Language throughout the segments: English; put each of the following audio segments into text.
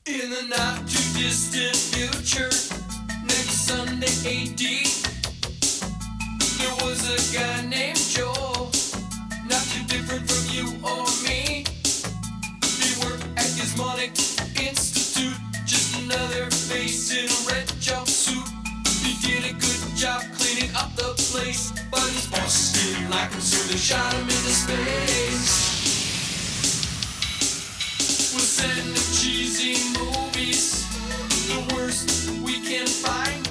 In the not too distant future, next Sunday AD, there was a guy named Joel, not too different from you or me. He worked at Gizmonic Institute, just another face in a red jumpsuit. He did a good job cleaning up the place, but his bosses didn't like him, so they shot him into space. We'll send him cheesy movies, the worst we can find.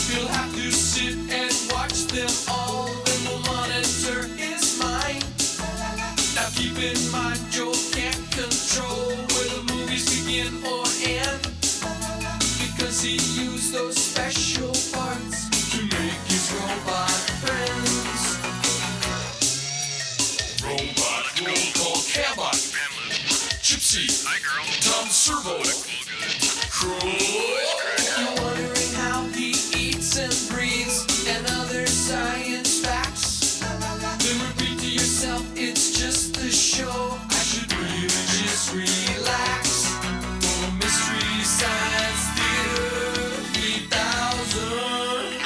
He'll have to sit and watch them all, then we'll monitor his mind. Now keep in mind, Joel can't control where the movies begin or end, because he used those special parts to make his robot friends. Robot roll call Cabot, Gypsy, hi girl, Tom Servo, You're wondering how he eats and breathes and other science facts. Then repeat to yourself, it's just a show. I should really just relax. For Mystery Science Theater 3000.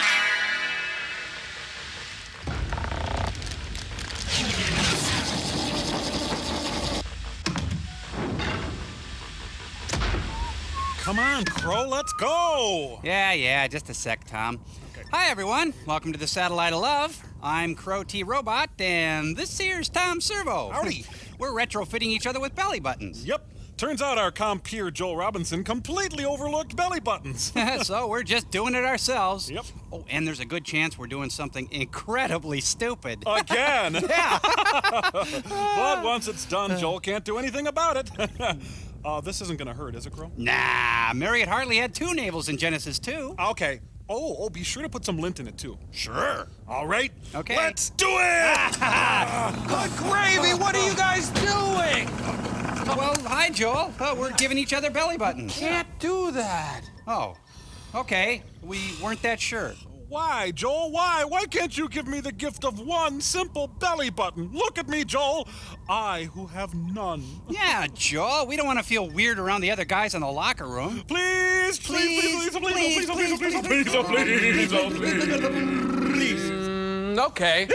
Come on, Crow, let's go! Yeah, just a sec, Tom. Okay. Hi, everyone. Welcome to the Satellite of Love. I'm Crow T. Robot, and this here's Tom Servo. Howdy. We're retrofitting each other with belly buttons. Yep. Turns out our compeer Joel Robinson completely overlooked belly buttons. So we're just doing it ourselves. Yep. Oh, and there's a good chance we're doing something incredibly stupid. Again! Yeah. But once it's done, Joel can't do anything about it. This isn't gonna hurt, is it, Crow? Nah, Marriott hardly had 2 navels in Genesis 2. Okay. Oh, be sure to put some lint in it, too. Sure. All right. Okay. Let's do it! Good gravy, what are you guys doing? Well, hi, Joel. We're giving each other belly buttons. Can't do that. Oh, okay. We weren't that sure. Why, Joel? Why? Why can't you give me the gift of one simple belly button? Look at me, Joel. I who have none. Yeah, Joel, we don't want to feel weird around the other guys in the locker room. Please. Okay. Hey,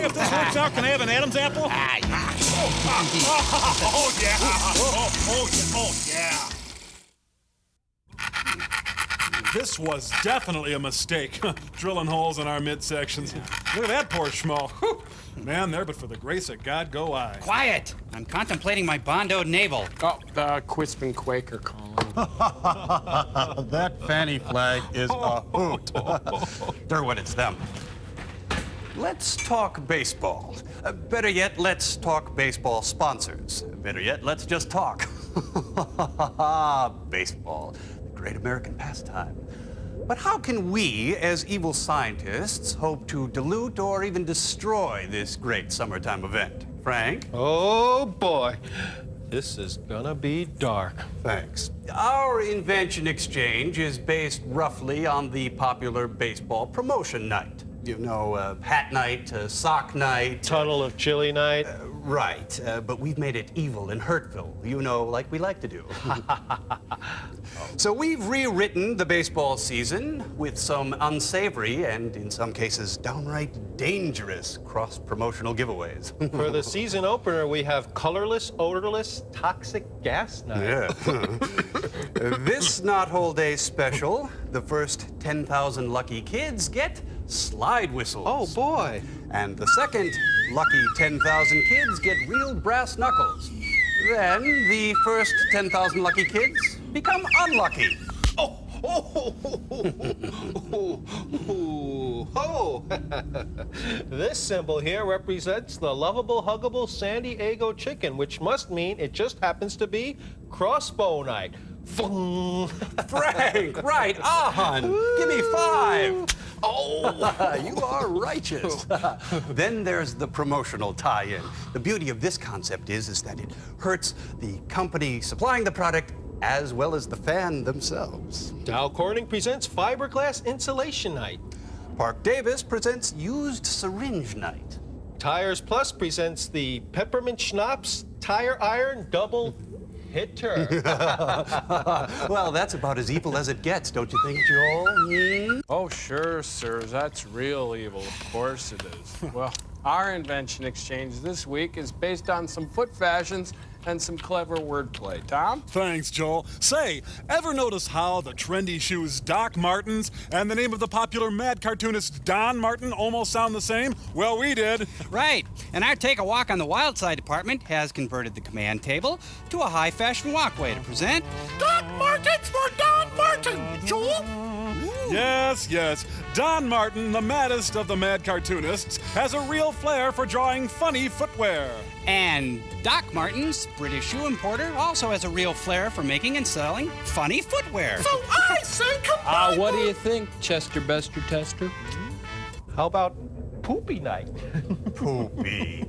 if this works out, can I have an Adam's apple? Yeah. Oh, yeah. This was definitely a mistake, drilling holes in our midsections. Look at that poor schmo. Whew. Man, there, but for the grace of God, go I. Quiet! I'm contemplating my Bondoed navel. Oh, the Quispin Quaker calling. That fanny flag is a hoot. Derwin, it's them. Let's talk baseball. Better yet, let's talk baseball sponsors. Better yet, let's just talk. Baseball, the great American pastime. But how can we, as evil scientists, hope to dilute or even destroy this great summertime event? Frank? Oh, boy. This is gonna be dark. Thanks. Our invention exchange is based roughly on the popular baseball promotion night. You know, hat night, sock night. Tunnel of Chili night. Right, but we've made it evil and hurtful, you know, like we like to do. So we've rewritten the baseball season with some unsavory and, in some cases, downright dangerous cross-promotional giveaways. For the season opener, we have colorless, odorless, toxic gas night. Yeah. This Not Whole Day special, the first 10,000 lucky kids get slide whistles. Oh, boy. And the second lucky 10,000 kids get real brass knuckles. Then the first 10,000 lucky kids become unlucky. This symbol here represents the lovable, huggable San Diego chicken, which must mean it just happens to be crossbow night. Frank, right on. Give me 5. Oh, you are righteous. Then there's the promotional tie-in. The beauty of this concept is that it hurts the company supplying the product as well as the fan themselves. Dow Corning presents fiberglass insulation night. Park Davis presents used syringe night. Tires Plus presents the peppermint schnapps tire iron double hit her. Well, that's about as evil as it gets, don't you think, Joel? Hmm? Oh, sure, sir. That's real evil. Of course it is. Well, our invention exchange this week is based on some foot fashions and some clever wordplay. Tom? Thanks, Joel. Say, ever notice how the trendy shoes Doc Martens and the name of the popular mad cartoonist Don Martin almost sound the same? Well, we did. Right. And our Take a Walk on the Wild Side department has converted the command table to a high fashion walkway to present Doc Martens for Don Martin, Joel. Yes, yes. Don Martin, the maddest of the mad cartoonists, has a real flair for drawing funny footwear. And Doc Martens, British shoe importer, also has a real flair for making and selling funny footwear. So I say combine. What do you think, Chester Bester Tester? How about Poopy Night? Poopy.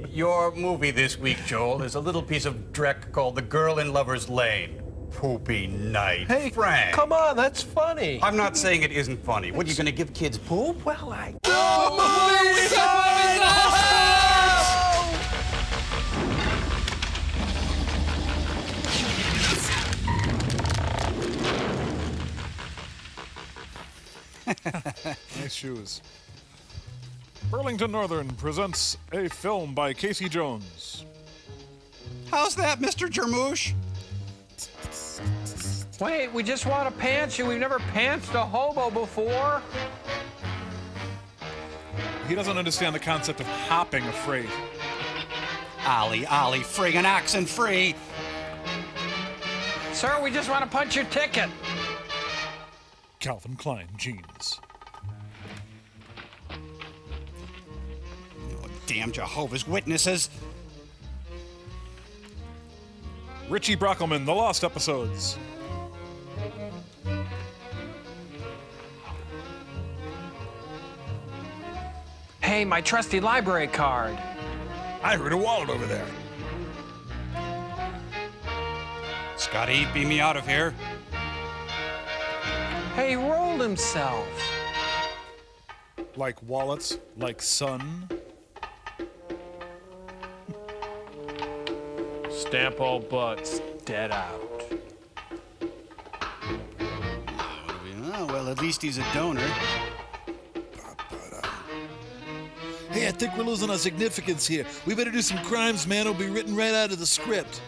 Your movie this week, Joel, is a little piece of dreck called The Girl in Lover's Lane. Poopy Night. Hey, Frank. come on, that's funny. I'm not saying it isn't funny. What, are you going to give kids poop? Well, I... Nice shoes. Burlington Northern presents a film by Casey Jones. How's that, Mr. Jarmusch? Wait, we just want to pants you. We've never pantsed a hobo before. He doesn't understand the concept of hopping a freight. Ollie, friggin' oxen free. Sir, we just want to punch your ticket. Calvin Klein jeans. Oh, damn Jehovah's Witnesses. Richie Brockelman, The Lost Episodes. Hey, my trusty library card. I heard a wallet over there. Scotty, beam me out of here. Hey, he rolled himself. Like wallets, like sun. Stamp all butts, dead out. Oh, well, at least he's a donor. Hey, I think we're losing our significance here. We better do some crimes, man. It'll be written right out of the script.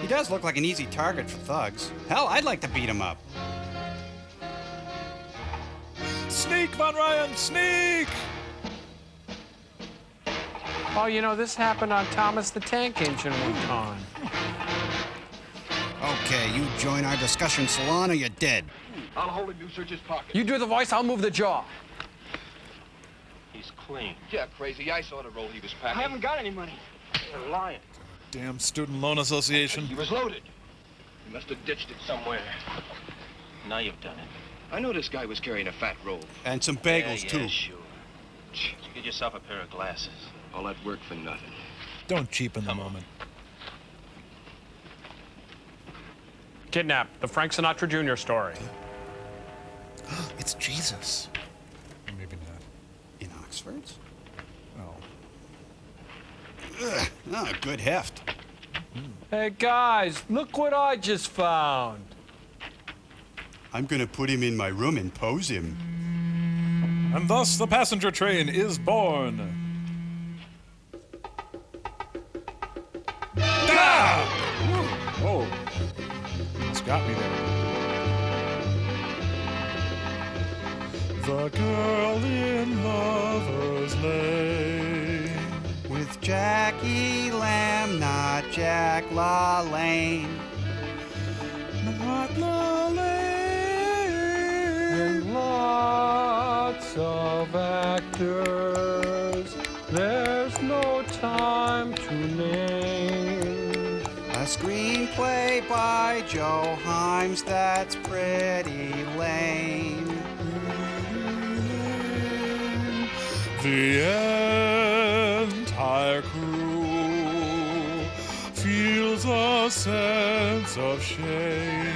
He does look like an easy target for thugs. Hell, I'd like to beat him up. Sneak, Von Ryan, sneak! Oh, you know, this happened on Thomas the Tank Engine one time. Okay, you join our discussion salon or you're dead. I'll hold him, you search his pocket. You do the voice, I'll move the jaw. He's clean. Yeah, crazy. I saw the roll he was packing. I haven't got any money. You're lying. Damn Student Loan Association. He was loaded. He must have ditched it somewhere. Now you've done it. I know this guy was carrying a fat roll. And some bagels, yeah, too. Sure. You get yourself a pair of glasses. All that work for nothing. Don't cheapen the moment. Kidnapped, the Frank Sinatra Jr. story. It's Jesus. Maybe not. In Oxford's? Oh. Ugh, oh, good heft. Hey, guys, look what I just found. I'm gonna put him in my room and pose him. And thus the passenger train is born. Ah! Whoa. It's got me there. The girl in Lover's Lane. With Jack Elam, not Jack LaLanne. Not LaLanne. And lots of actors, there's no time to name. A screenplay by Joe Himes, that's pretty lame. The entire crew feels a sense of shame.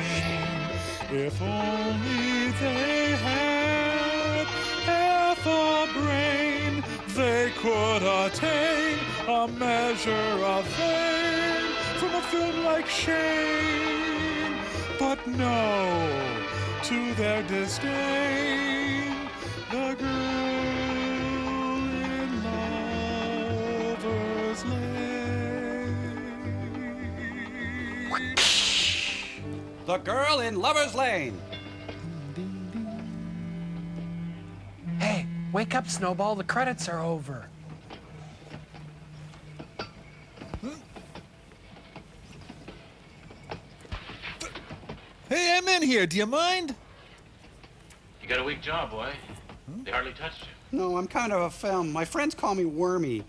If only they had half a brain, they could attain a measure of fame. from a film like Shame. But no, to their disdain, the girl in Lover's Lane. The Girl in Lover's Lane. Hey, wake up, Snowball. The credits are over. Hey, I'm in here. Do you mind? You got a weak jaw, boy. They hardly touched you. No, I'm kind of a film. My friends call me Wormy.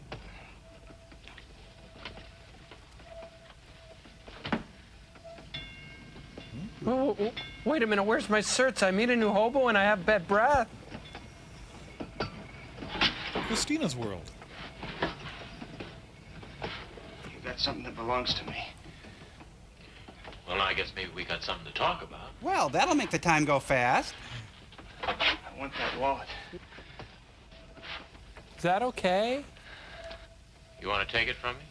Oh, wait a minute. Where's my certs? I meet a new hobo and I have bad breath. Christina's world. You got something that belongs to me. Well, I guess maybe we got something to talk about. Well, that'll make the time go fast. I want that wallet. Is that okay? You want to take it from me?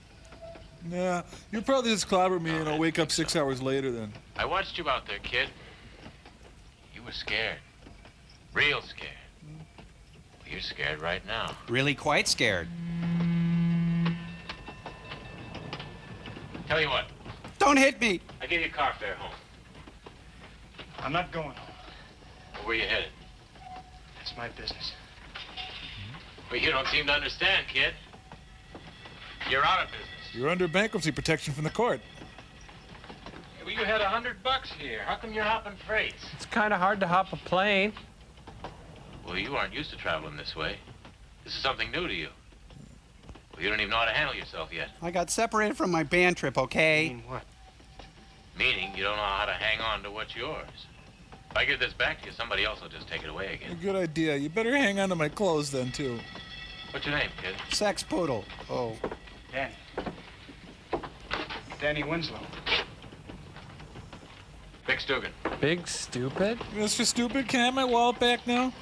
Nah, you'll probably just clobber me and I'll wake up 6 hours later then. I watched you out there, kid. You were scared. Real scared. Well, you're scared right now. Really quite scared. Tell you what, Don't hit me. I give you a car fare home. I'm not going home. Well, where you headed? That's my business. Well, you don't seem to understand, kid. You're out of business. You're under bankruptcy protection from the court. Well, you had $100 here. How come you're hopping freights? It's kind of hard to hop a plane. Well, you aren't used to traveling this way. This is something new to you. Well, you don't even know how to handle yourself yet. I got separated from my band trip, okay? Mean what? Meaning you don't know how to hang on to what's yours. If I give this back to you, somebody else will just take it away A again. good idea. You better hang on to my clothes then, too. What's your name, kid? Sex Poodle. Oh. Danny. Danny Winslow. Big Dugan. Big stupid? Mr. Stupid, can I have my wallet back now?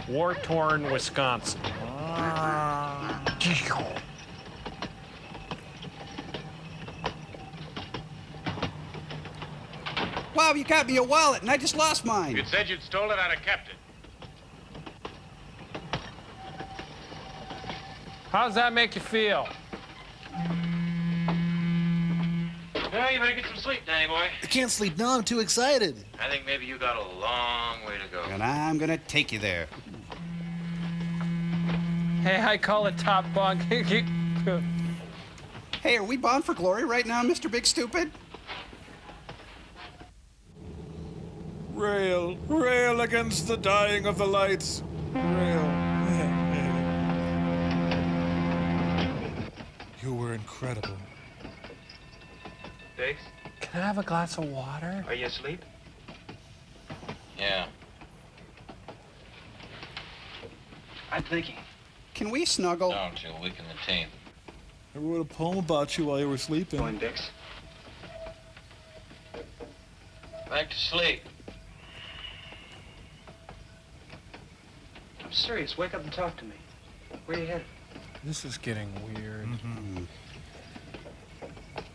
War-torn Wisconsin. Wow, you got me a wallet and I just lost mine. You'd said you'd stole it, I'd have kept it. How's that make you feel? Well, you better get some sleep, Danny boy. I can't sleep now. I'm too excited. I think maybe you got a long way to go. And I'm gonna take you there. Hey, I call it top bunk. Hey, are we bound for glory right now, Mr. Big Stupid? Rail, rail against the dying of the lights. Rail. You were incredible. Biggs, Can I have a glass of water? are you asleep? Yeah. I'm thinking. Can we snuggle? Don't you weaken the team. I wrote a poem about you while you were sleeping. Going, Biggs. Back to sleep. I'm serious. Wake up and talk to me. Where you headed? This is getting weird.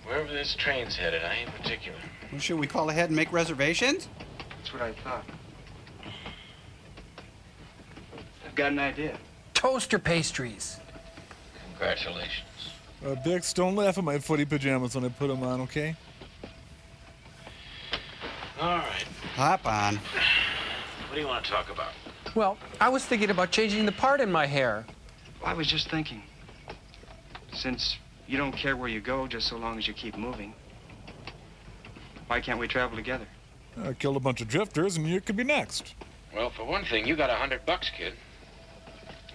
Wherever this train's headed, I ain't particular. Well, should we call ahead and make reservations? That's what I thought. I've got an idea. Toaster pastries. Congratulations. Bix, don't laugh at my footy pajamas when I put them on, okay? All right. Hop on. What do you want to talk about? Well, I was thinking about changing the part in my hair. I was just thinking. Since you don't care where you go, just so long as you keep moving, why can't we travel together? I killed a bunch of drifters, and you could be next. Well, for one thing, you got $100, kid.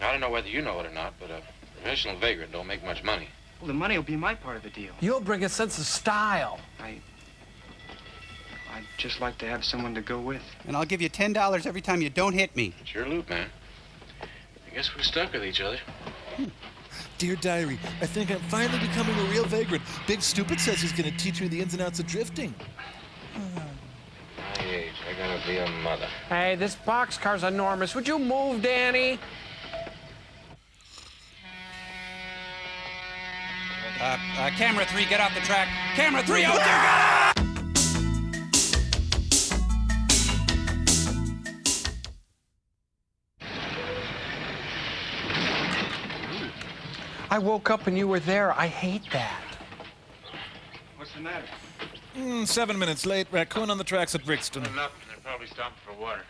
I don't know whether you know it or not, but a professional vagrant don't make much money. Well, the money will be my part of the deal. You'll bring a sense of style. I'd just like to have someone to go with. And I'll give you $10 every time you don't hit me. It's your loot, man. I guess we're stuck with each other. Dear Diary, I think I'm finally becoming a real vagrant. Big Stupid says he's going to teach me the ins and outs of drifting. My age, I gotta be a mother. Hey, this boxcar's enormous. Would you move, Danny? Camera 3, get off the track. Camera 3, oh dear God! I woke up and you were there. I hate that. What's the matter? 7 minutes late. Raccoon on the tracks at Brixton. Nothing. They're probably stopping for water.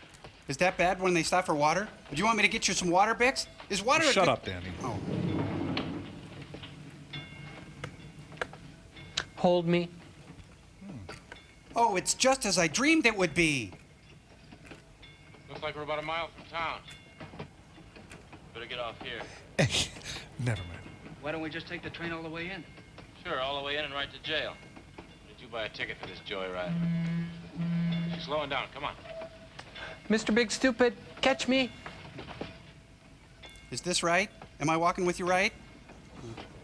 Is that bad when they stop for water? Do you want me to get you some water, Bix? Is water a Shut good- up, Danny. Oh. Hold me. Oh, it's just as I dreamed it would be. Looks like we're about a mile from town. Better get off here. Never mind. Why don't we just take the train all the way in? Sure, all the way in and right to jail. Did you buy a ticket for this joyride? She's slowing down. Come on. Mr. Big Stupid, catch me. Is this right? Am I walking with you right?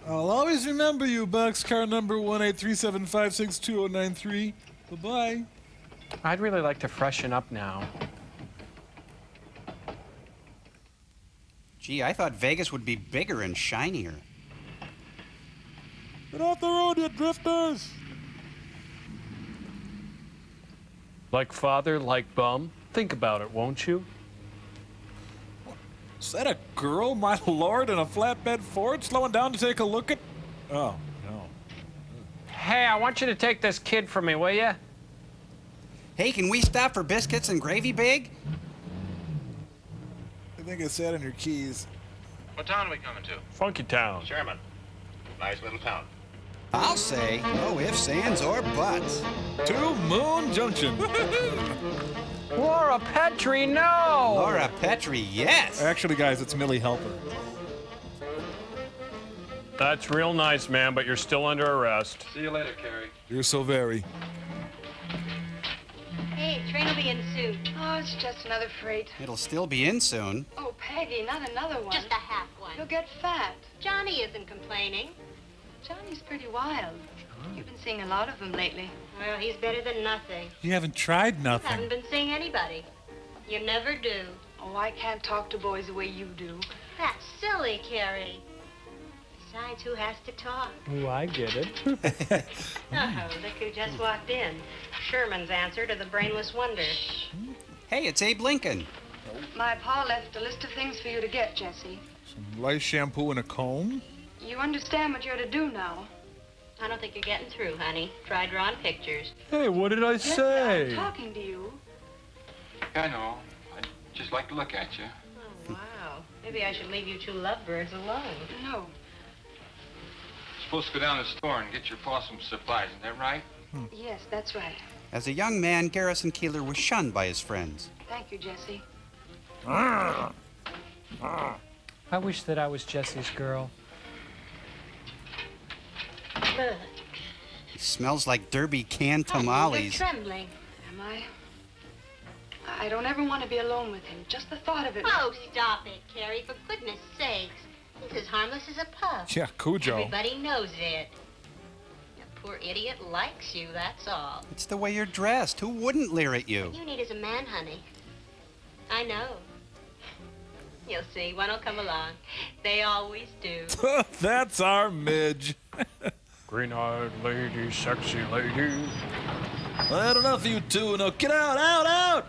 I'll always remember you, boxcar number 183756293. Bye-bye. I'd really like to freshen up now. Gee, I thought Vegas would be bigger and shinier. Get off the road, you drifters! Like father, like bum. Think about it, won't you? Is that a girl, my lord, in a flatbed Ford slowing down to take a look at... Oh, no. Hey, I want you to take this kid from me, will you? Hey, can we stop for biscuits and gravy, Big? I think I sat on your keys. What town are we coming to? Funky Town. Sherman. Nice little town. I'll say no ifs, ands, or buts. To Moon Junction. Laura Petrie, no! Laura Petrie, yes! Actually, guys, it's Millie Helper. That's real nice, man, but you're still under arrest. See you later, Carrie. You're so very. Hey, train will be in soon. Oh, it's just another freight. It'll still be in soon. Oh, Peggy, not another one. Just a half one. You'll get fat. Johnny isn't complaining. Johnny's pretty wild. You've been seeing a lot of them lately. Well, he's better than nothing. You haven't tried You nothing. haven't been seeing anybody. You never do. Oh, I can't talk to boys the way you do. That's silly, Carrie. Besides, who has to talk? Ooh, I get it. Oh, look who just walked in. Sherman's answer to the brainless wonder. Hey, it's Abe Lincoln. My pa left a list of things for you to get, Jesse. Some lice shampoo and a comb? You understand what you're to do now. I don't think you're getting through, honey. Try drawing pictures. Hey, what did I Jesse, say? I'm talking to you. I know. I'd just like to look at you. Oh, wow. Maybe I should leave you two lovebirds alone. No. Supposed to go down to the store and get your possum supplies, isn't that right? Yes, that's right. As a young man, Garrison Keeler was shunned by his friends. Thank you, Jesse. I wish that I was Jesse's girl. Look. He smells like Derby canned Honey, tamales. you're trembling. Am I? I don't ever want to be alone with him. Just the thought of it. Oh, stop it, Carrie, for goodness sakes. He's as harmless as a pup. Yeah, Cujo. Everybody knows it. The poor idiot likes you, that's all. It's the way you're dressed. Who wouldn't leer at you? What you need is a man, honey. I know. You'll see, one'll come along. They always do. That's our Midge. Green-eyed lady, sexy lady. I had enough of you two. Now get out, out!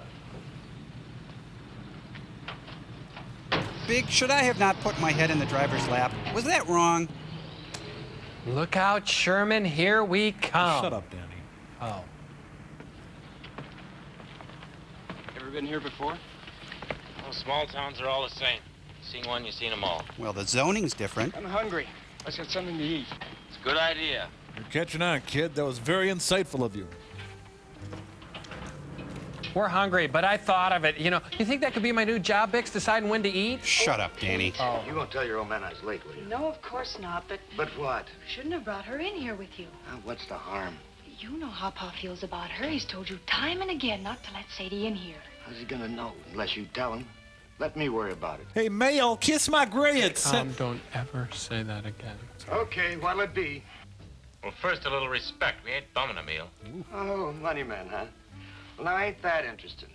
Big, should I have not put my head in the driver's lap? Was that wrong? Look out, Sherman, here we come. Shut up, Danny. Oh. Ever been here before? Well, small towns are all the same. Seen one, you've seen them all. Well, the zoning's different. I'm hungry. Let's get something to eat. It's a good idea. You're catching on, kid. That was very insightful of you. We're hungry, but I thought of it. You know, you think that could be my new job, Bix, deciding when to eat? Shut up, Danny. Oh. You won't tell your old man I was late, will you? No, of course not, but... But what? Shouldn't have brought her in here with you. What's the harm? You know how Pa feels about her. He's told you time and again not to let Sadie in here. How's he gonna know unless you tell him? Let me worry about it. Hey, Mayo, kiss my grits. Don't ever say that again. Okay, what'll it be? Well, first, a little respect. We ain't bumming a meal. Oh, money man, huh? Well, now, I ain't that interested.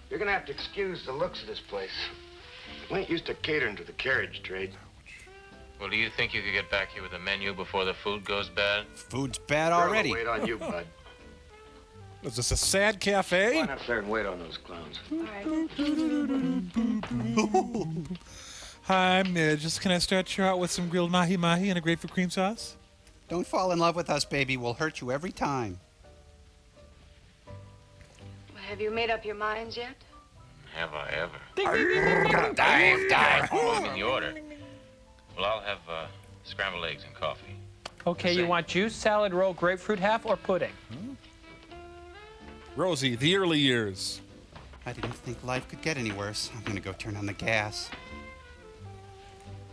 You're gonna have to excuse the looks of this place. We ain't used to catering to the carriage trade. Well, do you think you could get back here with a menu before the food goes bad? Food's bad already. Wait on you, bud. Is this a sad cafe? Go on up there and wait on those clowns. Hi, Midge. Can I start you out with some grilled mahi-mahi and a grapefruit cream sauce? Don't fall in love with us, baby. We'll hurt you every time. Well, have you made up your minds yet? Have I ever? Dive. Oh, I'm in the order. Well, I'll have scrambled eggs and coffee. Okay, you want juice, salad, roll, grapefruit half, or pudding? Rosie, the early years. I didn't think life could get any worse. I'm gonna go turn on the gas.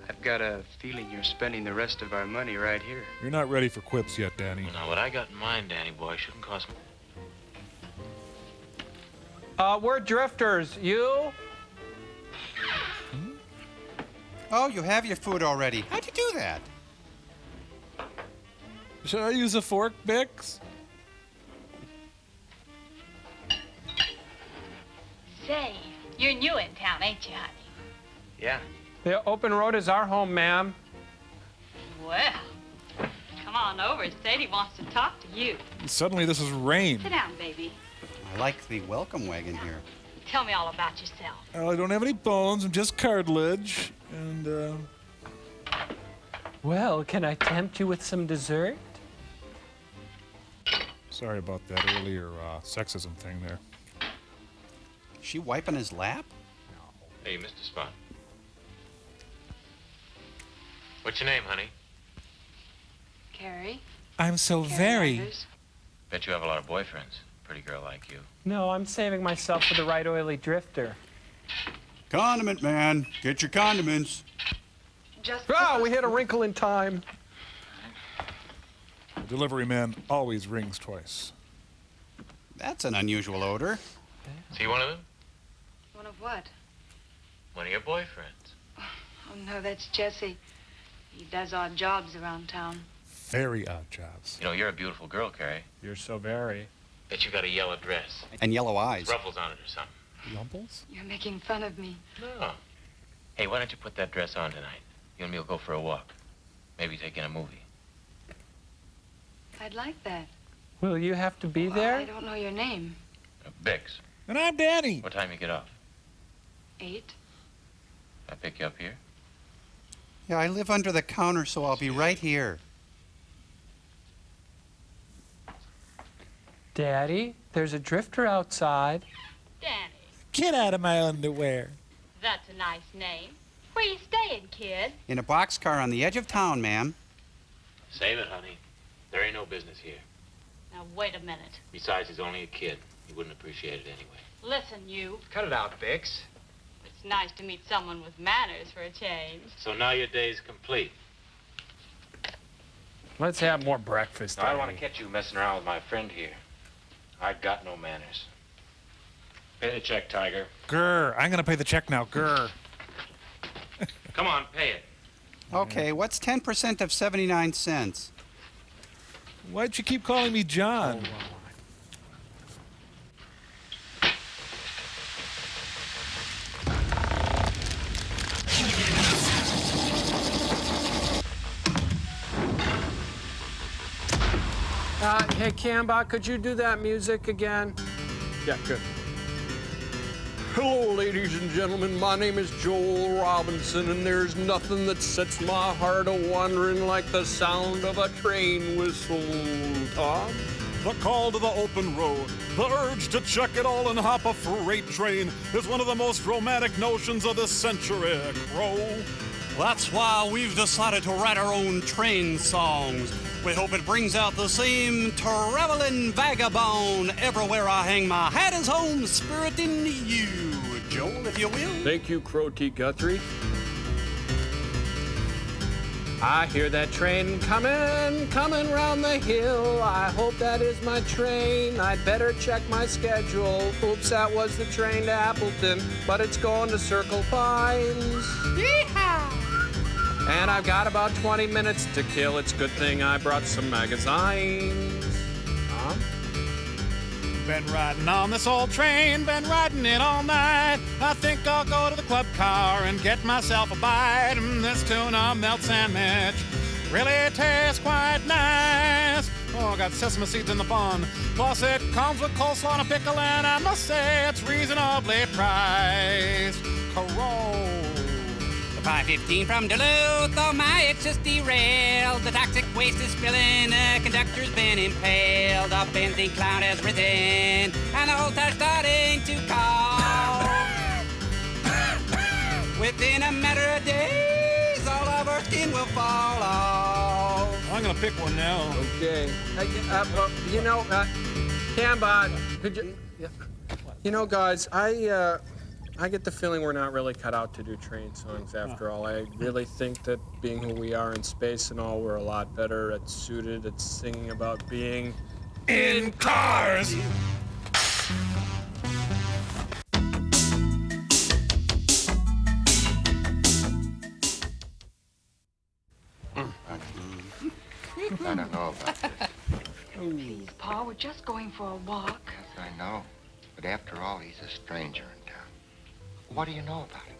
I've got a feeling you're spending the rest of our money right here. You're not ready for quips yet, Danny. Now, what I got in mind, Danny boy, shouldn't cost me. We're drifters. You? Oh, you have your food already. How'd you do that? Should I use a fork, Bix? Say, you're new in town, ain't you, honey? Yeah. The open road is our home, ma'am. Well, come on over. Sadie wants to talk to you. Suddenly this is rain. Sit down, baby. I like the welcome wagon here. Tell me all about yourself. Well, I don't have any bones. I'm just cartilage. And, Well, can I tempt you with some dessert? sorry about that earlier sexism thing there. Is she wiping his lap? Hey, you missed a spot. What's your name, honey? Carrie? I'm so very... Meadows. Bet you have a lot of boyfriends. Pretty girl like you. No, I'm saving myself for the right oily drifter. Condiment man, get your condiments. Just we hit a wrinkle in time. The delivery man always rings twice. That's an unusual odor. See one of them? One of what? One of your boyfriends. Oh, no, that's Jesse. He does odd jobs around town. Very odd jobs. You know, you're a beautiful girl, Carrie. You're so very. Bet you got a yellow dress. And yellow eyes. Ruffles on it or something. Rumples? You're making fun of me. No. Hey, why don't you put that dress on tonight? You and me will go for a walk. Maybe take in a movie. I'd like that. Will you have to be Well, there? I don't know your name. Bix. And I'm Danny. What time you get off? 8. I pick you up here? Yeah, I live under the counter, so I'll be right here. Daddy, there's a drifter outside. Danny, Get out of my underwear. that's a nice name. Where you staying, kid? In a boxcar on the edge of town, ma'am. Save it, honey. There ain't no business here. Now, wait a minute. Besides, he's only a kid. He wouldn't appreciate it anyway. Listen, you. Cut it out, Bix. It's nice to meet someone with manners for a change. So now your day's complete. Let's have more breakfast. Now, I don't want Daddy. to catch you messing around with my friend here. I got no manners. Pay the check, Tiger. Grr, I'm gonna pay the check now, grr. Come on, pay it. Okay, what's 10% of 79 cents? Why'd you keep calling me John? Hey, Camba, could you do that music again? Yeah, good. Hello, ladies and gentlemen. My name is Joel Robinson, and there's nothing that sets my heart a-wandering like the sound of a train whistle, Tom. The call to the open road, the urge to check it all and hop a freight train is one of the most romantic notions of the century, Crow. That's why we've decided to write our own train songs. We hope it brings out the same traveling vagabond everywhere I hang my hat is home spirit in you, Joel, if you will. Thank you, Crow T. Guthrie. I hear that train coming round the hill. I hope that is my train. I'd better check my schedule. Oops, that was the train to Appleton, but it's going to Circle Pines. Yeehaw! And I've got about 20 minutes to kill. It's a good thing I brought some magazines. Huh? Been riding on this old train, been riding it all night. I think I'll go to the club car and get myself a bite. This tuna melt sandwich really tastes quite nice. Oh, got sesame seeds in the bun. Plus it comes with coleslaw and a pickle, and I must say it's reasonably priced. Carole. 515 from Duluth, oh my, it's just derailed. The toxic waste is spilling, the conductor's been impaled. A benzene cloud has risen, and the whole town's starting to call. Within a matter of days, all of our skin will fall off. I'm gonna pick one now. Okay. Cambot, could you... You know, guys, I get the feeling we're not really cut out to do train songs after all. I really think that being who we are in space and all, we're a lot better suited at singing about being in cars. I don't know about this. Please, Pa, we're just going for a walk. Yes, I know. But after all, he's a stranger in town. What do you know about him?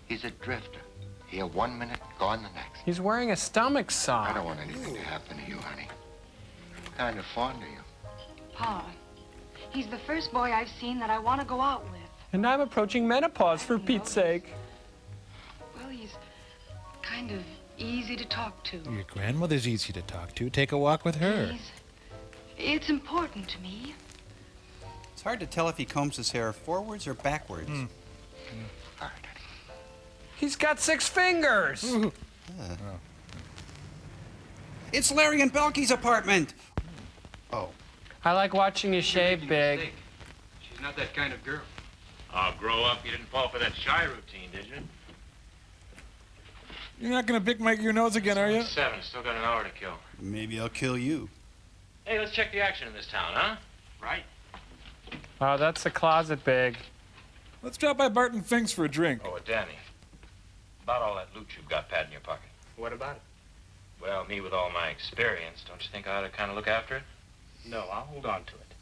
He's a drifter. Here 1 minute, gone the next. He's wearing a stomach sock. I don't want anything to happen to you, honey. I'm kind of fond of you. Pa, he's the first boy I've seen that I want to go out with. And I'm approaching menopause, for Pete's sake. Well, he's kind of easy to talk to. Your grandmother's easy to talk to. Take a walk with her. It's important to me. It's hard to tell if he combs his hair forwards or backwards. He's got 6 fingers. It's Larry and Belky's apartment. Oh. I like watching you shave, Big. She's not that kind of girl. Oh, grow up. You didn't fall for that shy routine, did you? You're not gonna pick your nose again, are you? 7. Still got an hour to kill. Maybe I'll kill you. Hey, let's check the action in this town, huh? Right. Oh, that's the closet, Big. Let's drop by Barton Fink's for a drink. Oh, Danny. About all that loot you've got, Pat, in your pocket. What about it? Well, me with all my experience, don't you think I ought to kind of look after it? No, I'll hold on to it.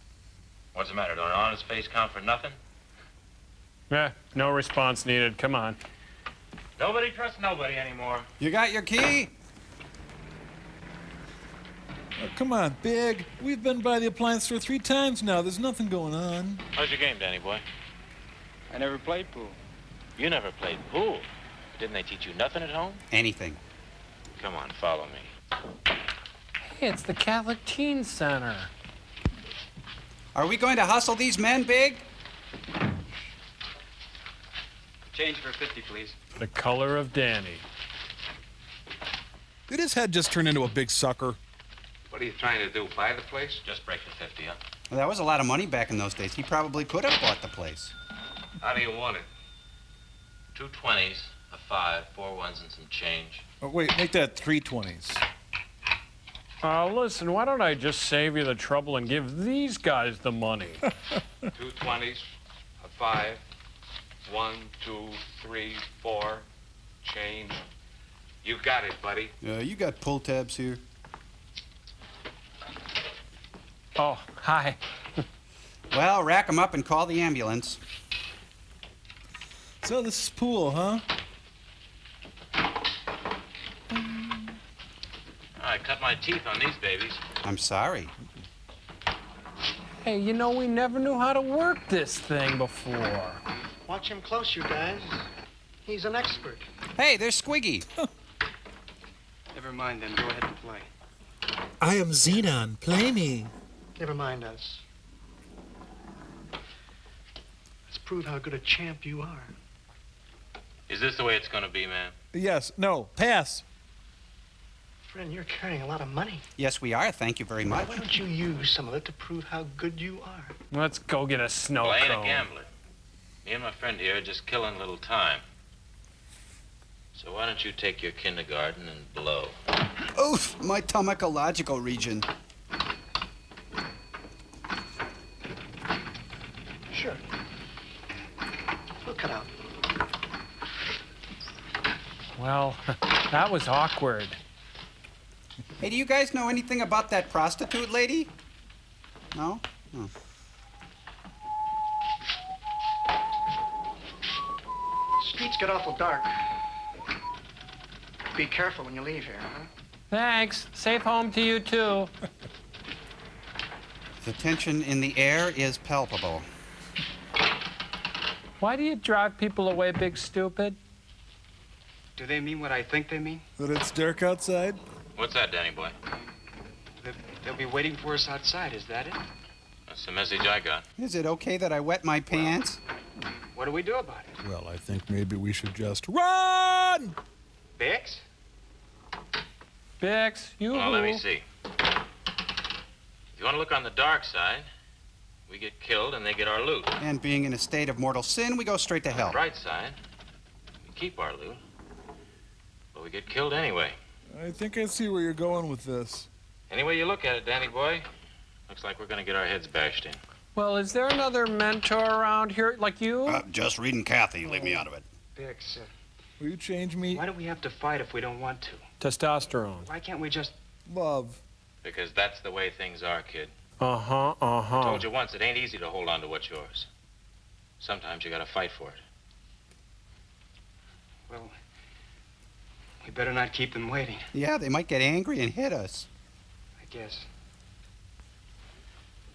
What's the matter? Don't an honest face count for nothing? No response needed. Come on. Nobody trusts nobody anymore. You got your key? Oh, come on, Big. We've been by the appliance store 3 times now. There's nothing going on. How's your game, Danny boy? I never played pool. You never played pool. Didn't they teach you nothing at home? Anything. Come on, follow me. Hey, it's the Catholic Teen Center. Are we going to hustle these men, Big? Change for 50, please. The color of Danny. Did his head just turn into a big sucker? What are you trying to do, buy the place? Just break the 50, huh? Well, that was a lot of money back in those days. He probably could have bought the place. How do you want it? 2 20s, a 5, 4 1s, and some change. Oh, wait, make that 3 20s. Listen, why don't I just save you the trouble and give these guys the money? 2 20s, a 5, 1, 2, 3, 4, change. You got it, buddy. You got pull tabs here. Oh, hi. Well, rack 'em up and call the ambulance. So this is pool, huh? I cut my teeth on these babies. I'm sorry. Hey, you know, we never knew how to work this thing before. Watch him close, you guys. He's an expert. Hey, there's Squiggy. Never mind then. Go ahead and play. I am Xenon. Play me. Never mind us. Let's prove how good a champ you are. Is this the way it's gonna be, man? Yes, no, pass. Friend, you're carrying a lot of money. Yes, we are. Thank you very much. Why don't you use some of it to prove how good you are? Let's go get a snow Well, I ain't cone. a gambler. Me and my friend here are just killing a little time. So why don't you take your kindergarten and blow? Oof, my tomacological region. Sure. We'll cut out. Well, that was awkward. Hey, do you guys know anything about that prostitute lady? No? Oh. streets get awful dark. Be careful when you leave here, huh? Thanks. Safe home to you, too. The tension in the air is palpable. Why do you drive people away, big stupid? Do they mean what I think they mean? That it's dark outside? What's that, Danny boy? They'll be waiting for us outside, is that it? That's the message I got. Is it okay that I wet my pants? What do we do about it? Well, I think maybe we should just run! Bix? Bix, you. Well, let me see. If you want to look on the dark side, we get killed and they get our loot. And being in a state of mortal sin, we go straight to hell. Bright side, we keep our loot, but we get killed anyway. I think I see where you're going with this. Any way you look at it, Danny boy, looks like we're going to get our heads bashed in. Well, is there another mentor around here like you? Just reading Kathy. Leave me out of it. Bix, will you change me? Why do we have to fight if we don't want to? Testosterone. Why can't we just... Love. Because that's the way things are, kid. Uh-huh. I told you once, it ain't easy to hold on to what's yours. Sometimes you gotta fight for it. Well, we better not keep them waiting. Yeah, they might get angry and hit us. I guess.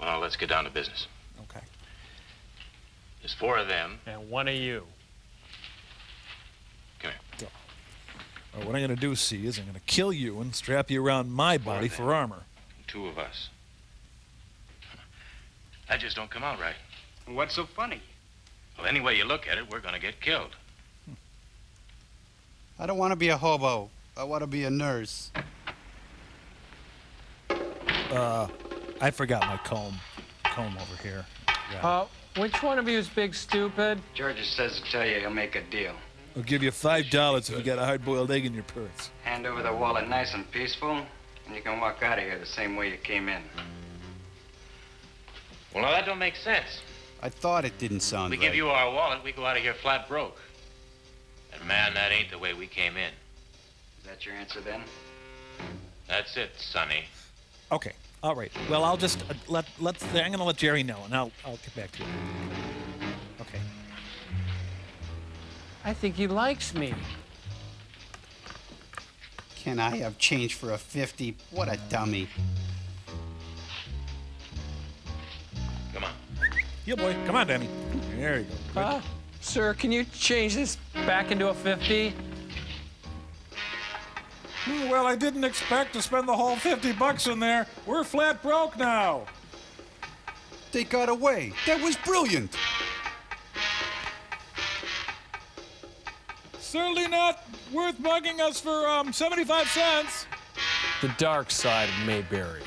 Well, let's get down to business. Okay. There's 4 of them. And 1 of you. Come here. What I'm going to do, see, is I'm going to kill you and strap you around my body for armor. 2 of us. That just don't come out right. What's so funny? Well, any way you look at it, we're gonna get killed. I don't want to be a hobo. I want to be a nurse. I forgot my comb. Comb over here. Which one of you is big stupid? George says to tell you he'll make a deal. I'll give you $5 if you got a hard-boiled egg in your purse. Hand over the wallet nice and peaceful, and you can walk out of here the same way you came in. Well, now that don't make sense. I thought it didn't sound We right. give you our wallet, we go out of here flat broke. And man, that ain't the way we came in. Is that your answer then? That's it, Sonny. Okay. All right. Well, I'll just I'm going to let Jerry know, and I'll get back to you. Okay. I think he likes me. Can I have change for a 50? What a dummy. Come on. Yeah, boy. Come on, Danny. There you go. Good. Sir, can you change this back into a 50? Well, I didn't expect to spend the whole $50 in there. We're flat broke now. They got away. That was brilliant. Certainly not worth mugging us for 75 cents. The dark side of Mayberry.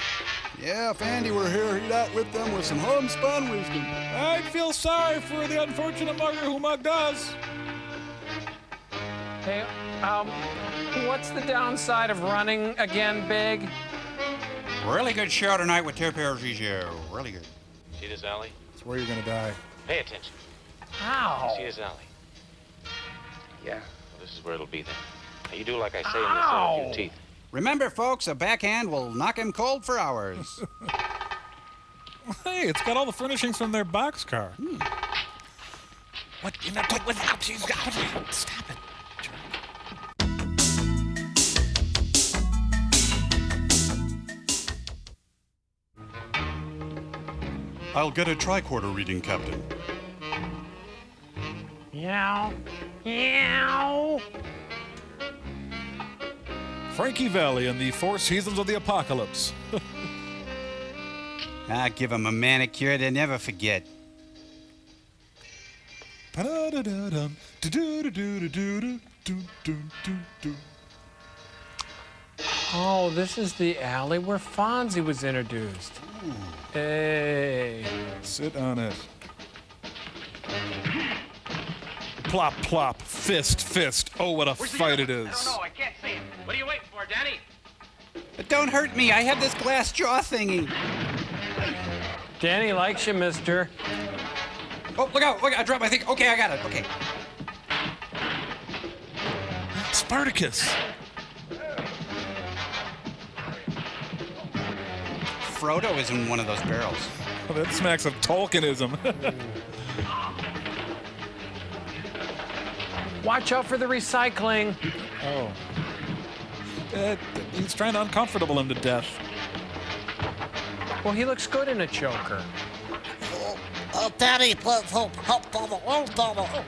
Yeah, if Andy were here, he'd outwit them with some homespun wisdom. I'd feel sorry for the unfortunate mugger who mugged us. Hey, what's the downside of running again, Big? Really good show tonight with two pairs of show. Really good. See this alley? It's where you're gonna die. Pay attention. Ow. See this alley? Yeah. Well, this is where it'll be then. Now, you do like I say and you'll set up your teeth. Remember, folks, a backhand will knock him cold for hours. Hey, it's got all the furnishings from their boxcar. What? Stop it. I'll get a tricorder reading, Captain. Meow. Meow. Frankie Valli and the Four Seasons of the Apocalypse. Give him a manicure to never forget. Oh, this is the alley where Fonzie was introduced. Ooh. Hey. Sit on it. Plop, plop, fist, fist. Oh, what a fight it is. I don't know, I can't see him. What are you waiting for, Danny? Don't hurt me, I have this glass jaw thingy. Danny likes you, mister. Oh, look out, I dropped my thing. Okay, I got it, okay. Spartacus. Frodo is in one of those barrels. Oh, that smacks of Tolkienism. Watch out for the recycling. Oh. He's trying to uncomfortable him to death. Well, he looks good in a choker. Daddy, please help Daddy. Oh, Daddy.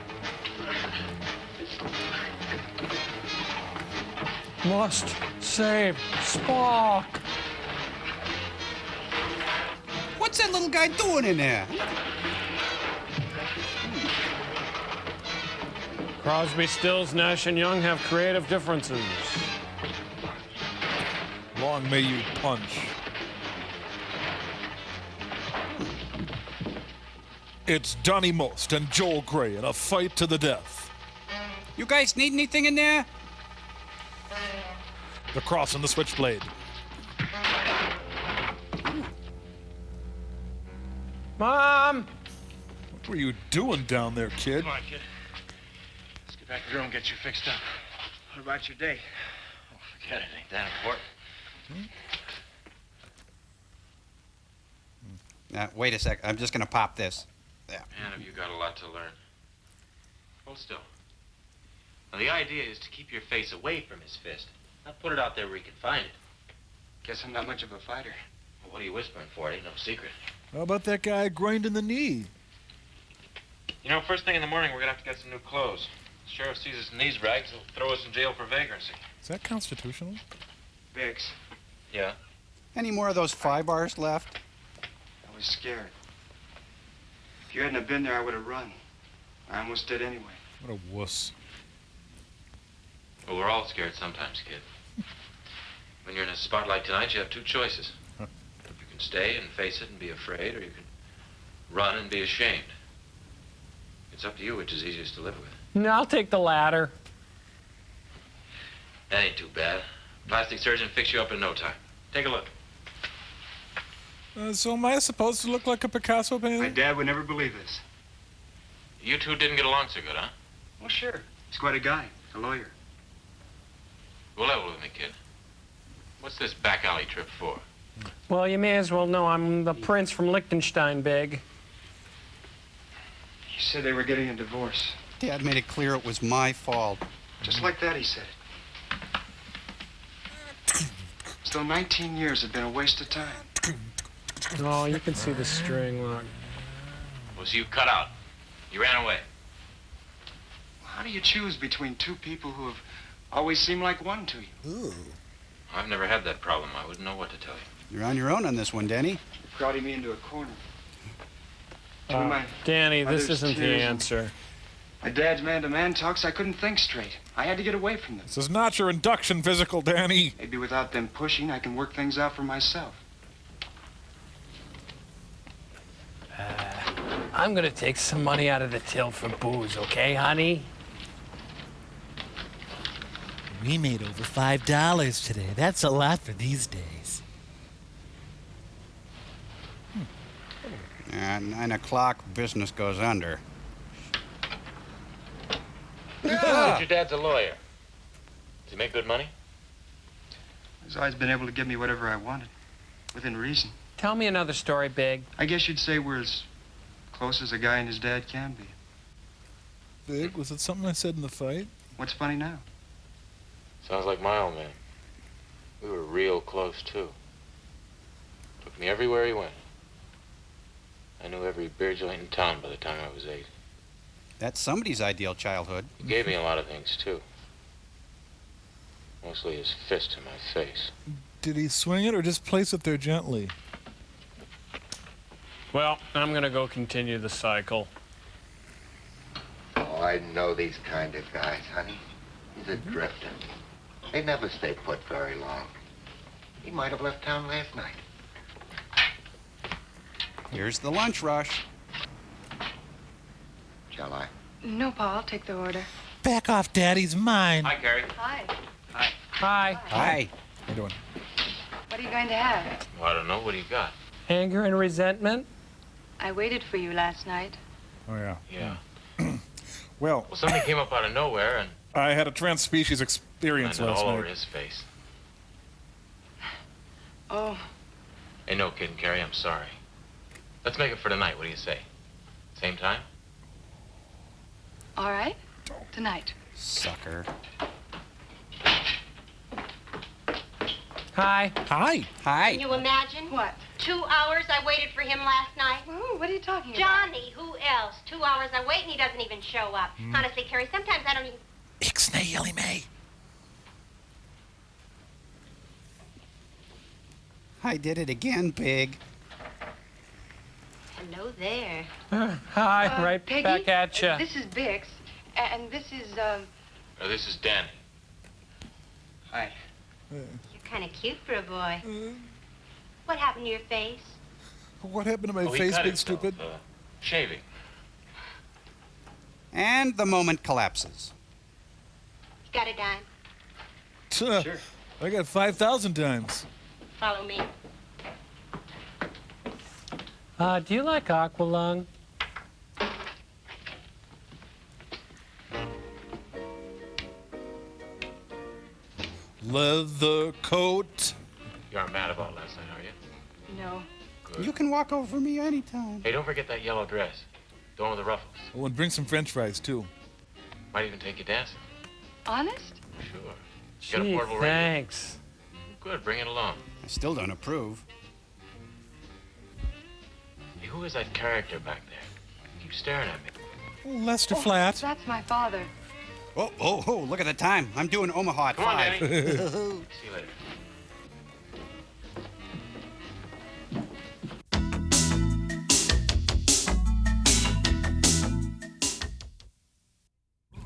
Must save Spock. What's that little guy doing in there? Crosby, Stills, Nash, and Young have creative differences. Long may you punch. It's Donnie Most and Joel Gray in a fight to the death. You guys need anything in there? The cross and the switchblade. Mom! What were you doing down there, kid? Come on, kid. Let's get back to the room and get you fixed up. What about your day? Oh, forget it. Ain't that important. Wait a sec. I'm just gonna pop this. Yeah. Man, have you got a lot to learn. Hold still. Now, the idea is to keep your face away from his fist. Not put it out there where he can find it. Guess I'm not much of a fighter. Well, what are you whispering for? It ain't no secret. How about that guy grinding the knee? You know, first thing in the morning, we're gonna have to get some new clothes. The sheriff sees us in these rags, he'll throw us in jail for vagrancy. Is that constitutional? Biggs, Yeah? Any more of those 5 bars left? I was scared. If you hadn't have been there, I would have run. I almost did anyway. What a wuss. Well, we're all scared sometimes, kid. When you're in a spotlight tonight, you have 2 choices. Huh. You can stay and face it and be afraid, or you can run and be ashamed. It's up to you which is easiest to live with. No, I'll take the latter. That ain't too bad. Plastic surgeon fix you up in no time. Take a look. So am I supposed to look like a Picasso painting? My dad would never believe this. You two didn't get along so good, huh? Well, sure. He's quite a guy, a lawyer. Go level with me, kid. What's this back alley trip for? Well, you may as well know I'm the prince from Liechtenstein, Big. He said they were getting a divorce. Dad made it clear it was my fault. Just like that, he said it. As though 19 years had been a waste of time. Oh, you can see the string, look. Was you cut out? You ran away. How do you choose between 2 people who have always seemed like one to you? Ooh. I've never had that problem. I wouldn't know what to tell you. You're on your own on this one, Danny. You're crowding me into a corner. Danny, this mother's isn't the tears and answer. My dad's man-to-man talks, I couldn't think straight. I had to get away from them. This is not your induction physical, Danny. Maybe without them pushing, I can work things out for myself. I'm gonna take some money out of the till for booze, okay, honey? We made over $5 today. That's a lot for these days. At 9 o'clock, business goes under. Your dad's a lawyer. Does he make good money? He's always been able to give me whatever I wanted, within reason. Tell me another story, Big. I guess you'd say we're as close as a guy and his dad can be. Big, was it something I said in the fight? What's funny now? Sounds like my old man. We were real close, too. Took me everywhere he went. I knew every beer joint in town by the time I was 8. That's somebody's ideal childhood. He gave me a lot of things, too. Mostly his fist in my face. Did he swing it or just place it there gently? Well, I'm gonna go continue the cycle. Oh, I know these kind of guys, honey. He's a drifter. They never stay put very long. He might have left town last night. Here's the lunch rush. Shall I? No, Pa, I'll take the order. Back off, Daddy's mine. Hi, Carrie. Hi. Hi. Hi. Hi. How you doing? What are you going to have? Well, I don't know. What do you got? Anger and resentment? I waited for you last night. Oh, yeah. Yeah. Well, Something came up out of nowhere and I had a trans-species experience landed last all night. over his face. Oh, Hey, no kidding, Carrie. I'm sorry. Let's make it for tonight. What do you say? Same time? all right. Tonight. Sucker. Hi. Hi. Hi. Can you imagine? What? 2 hours I waited for him last night. Who? What are you talking about? Johnny, who else? 2 hours I wait and he doesn't even show up. Honestly, Carrie, sometimes I don't even... Ixnay, Ellie Mae. I did it again, Pig. Hello there. Hi, right Peggy, back at you. This is Bix, and this is, This is Danny. Hi. You're kind of cute for a boy. What happened to your face? What happened to my He face, cut big himself, stupid? Shaving. And the moment collapses. You got a dime? Sure. I got 5,000 times. Follow me. Do you like Aqualung? Leather coat. You aren't mad about last night, are you? no. Good. You can walk over me anytime. Hey, don't forget that yellow dress. The one with the ruffles. Oh, and bring some French fries, too. Might even take you dancing. Honest? Sure. You got a Gee, portable radio? thanks. Good, bring it along. I still don't approve. Hey, who is that character back there? Keep staring at me. Oh, Lester Flat. That's my father. Oh, look at the time. I'm doing Omaha at Come on, 5. Danny. See you later.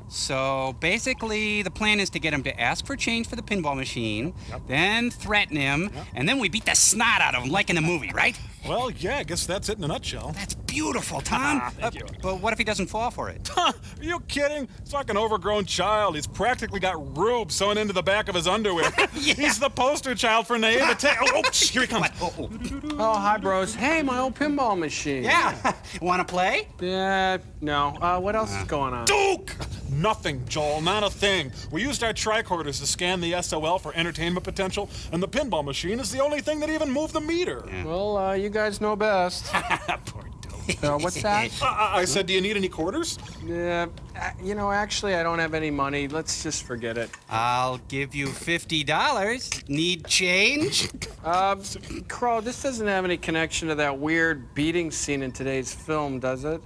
So basically, the plan is to get him to ask for change for the pinball machine, then threaten him, and then we beat the snot out of him, like in the movie, right? Well, yeah, I guess that's it in a nutshell. That's beautiful, Tom. Thank you. But what if he doesn't fall for it? Are you kidding? It's like an overgrown child. He's practically got rube sewn into the back of his underwear. He's the poster child for naivete. Here he comes. Oh, hi, bros. Hey, my old pinball machine. Yeah. Want to play? Yeah, no. What else is going on? Duke! Nothing, Joel, not a thing. We used our tricorders to scan the SOL for entertainment potential, and the pinball machine is the only thing that even moved the meter. Yeah. Well, you guys know best. Poor Duke. What's that? I said, do you need any quarters? Yeah, actually, I don't have any money. Let's just forget it. I'll give you $50. Need change? Crow, this doesn't have any connection to that weird beating scene in today's film, does it?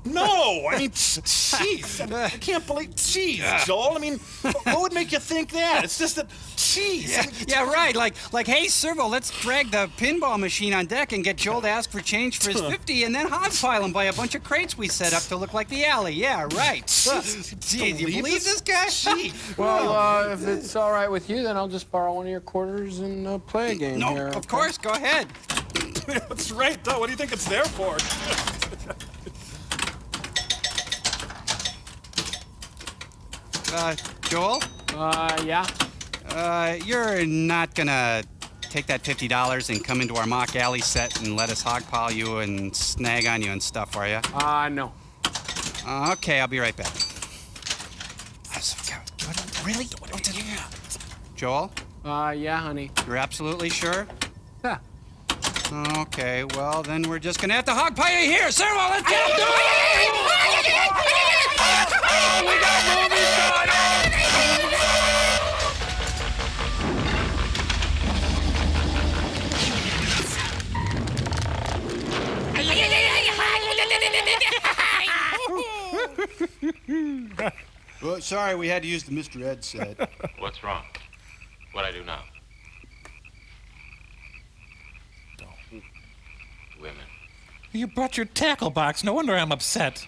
No, I mean, jeez, I can't believe, jeez, Joel. I mean, what would make you think that? It's just that, jeez. Yeah, right. Like, hey, Servo, let's drag the pinball machine on deck and get Joel to ask for change for his 50, and then hogpile him by a bunch of crates we set up to look like the alley. Yeah, right. Gee, do you believe this guy? Well, if it's all right with you, then I'll just borrow one of your quarters and play a game No, here. of course. Go ahead. That's right, though. What do you think it's there for? Joel? Yeah? You're not gonna take that $50 and come into our mock alley set and let us hogpile you and snag on you and stuff, are you? No. Okay, I'll be right back. Really? Joel? Yeah, honey. You're absolutely sure? Yeah. Okay, well, then we're just gonna have to hogpile you here. Servo, let's get it! We got movies going on! Well, sorry, we had to use the Mr. Ed set. What's wrong? What'd I do now? Women. You brought your tackle box. No wonder I'm upset.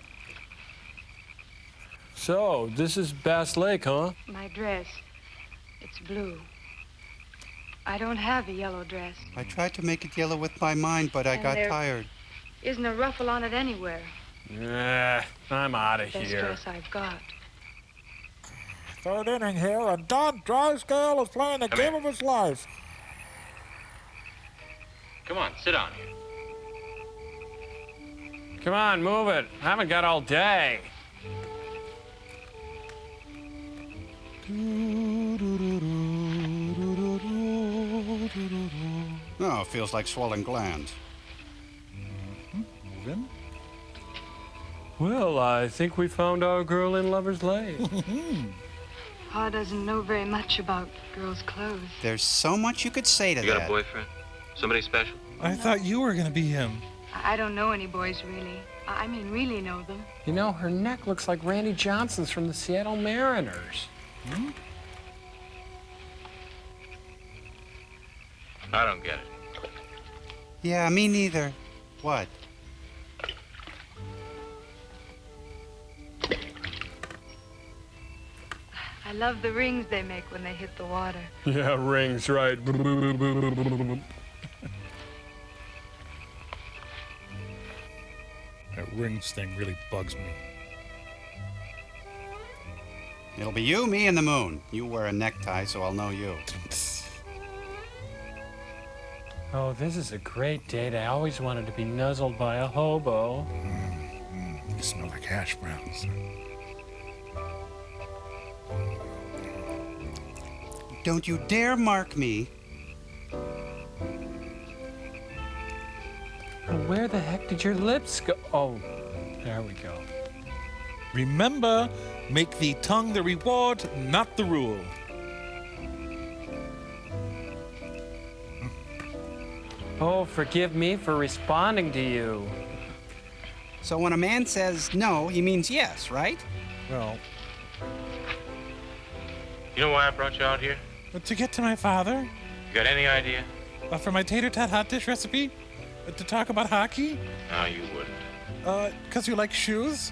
So, this is Bass Lake, huh? My dress. It's blue. I don't have a yellow dress. I tried to make it yellow with my mind, but I And got there tired. Isn't a ruffle on it anywhere. I'm out of Best here. dress I've got. Third inning here, and Don Drysdale is playing the game of his life. Come on, sit down here. Come on, move it. I haven't got all day. Oh, it feels like swollen glands. Move in. Well, I think we found our girl in Lover's Lane. Pa doesn't know very much about girls' clothes. There's so much you could say to You that. got a boyfriend? Somebody special? I thought you were gonna be him. I don't know any boys, really. I mean, really know them. You know, her neck looks like Randy Johnson's from the Seattle Mariners. Hmm? I don't get it. Yeah, me neither. What? I love the rings they make when they hit the water. Yeah, rings, right. That rings thing really bugs me. It'll be you, me, and the moon. You wear a necktie, so I'll know you. Oh, this is a great date. I always wanted to be nuzzled by a hobo. You smell like hash browns. Don't you dare mark me. Where the heck did your lips go? Oh, there we go. Remember, make the tongue the reward, not the rule. Oh, forgive me for responding to you. So when a man says no, he means yes, right? Well, You know why I brought you out here? to get to my father, You got any idea? for my tater tot hot dish recipe, to talk about hockey, No, you wouldn't. 'cause you like shoes.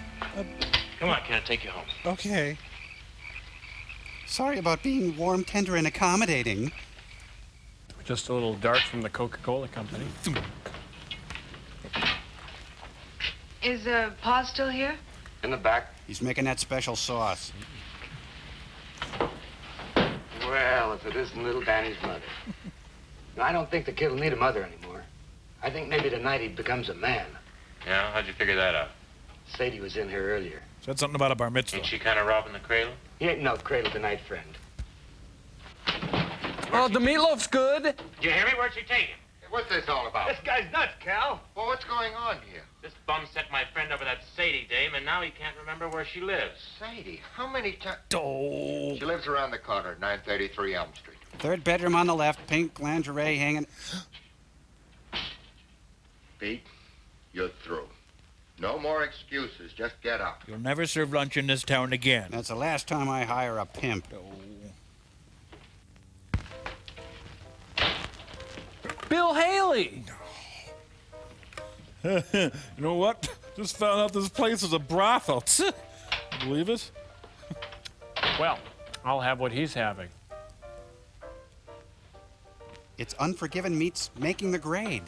Come on, can I take you home? Okay. Sorry about being warm, tender, and accommodating. Just a little dart from the Coca-Cola company. Is Pa still here? In the back. He's making that special sauce. Well, if it isn't little Danny's mother. No, I don't think the kid will need a mother anymore. I think maybe tonight he becomes a man. Yeah, how'd you figure that out? Sadie was in here earlier. Said something about a bar mitzvah. Ain't she kind of robbing the cradle? He ain't no cradle tonight, friend. Oh, the meatloaf's good. You hear me? Where'd she take him? What's this all about? This guy's nuts, Cal. Well, what's going on here? This bum set my friend up with that Sadie dame, and now he can't remember where she lives. Sadie, how many times? Oh. She lives around the corner, 933 Elm Street. Third bedroom on the left, pink lingerie hanging. Pete, you're through. No more excuses. Just get up. You'll never serve lunch in this town again. That's the last time I hire a pimp. Bill Haley. You know what? Just found out this place is a brothel. Believe it? Well, I'll have what he's having. It's Unforgiven meets Making the Grade.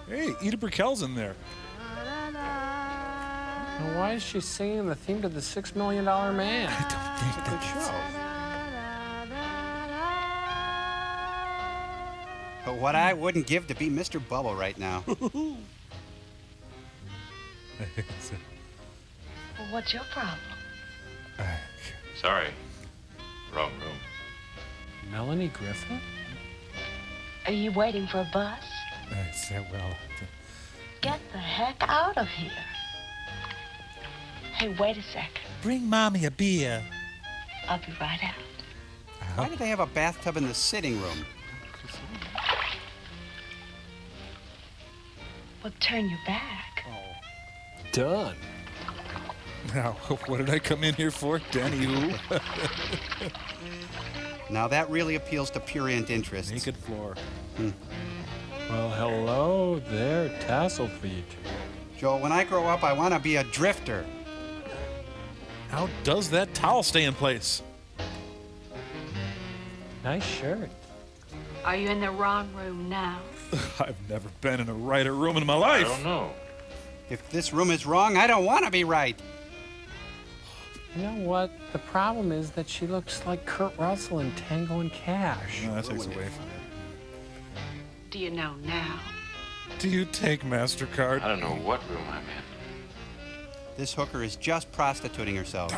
Hey, Eda Brickell's in there. Now, why is she singing the theme to the $6 Million Man? I don't think Good show. But what I wouldn't give to be Mr. Bubble right now. Well, what's your problem? Sorry. Wrong room. Melanie Griffith? Are you waiting for a bus? I said, well. Get the heck out of here. Hey, wait a second. Bring Mommy a beer. I'll be right out. Why do they have a bathtub in the sitting room? Well, turn your back. Done. Now, what did I come in here for? Danny who? Now that really appeals to purient interests. Naked floor. Well, hello there, tassel feet. Joe, when I grow up, I want to be a drifter. How does that towel stay in place? Nice shirt. Are you in the wrong room now? I've never been in a righter room in my life. I don't know. If this room is wrong, I don't want to be right. You know what? The problem is that she looks like Kurt Russell in Tango and Cash. No, that takes away from it. Do you know now? Do you take MasterCard? I don't know what room I'm in. This hooker is just prostituting herself.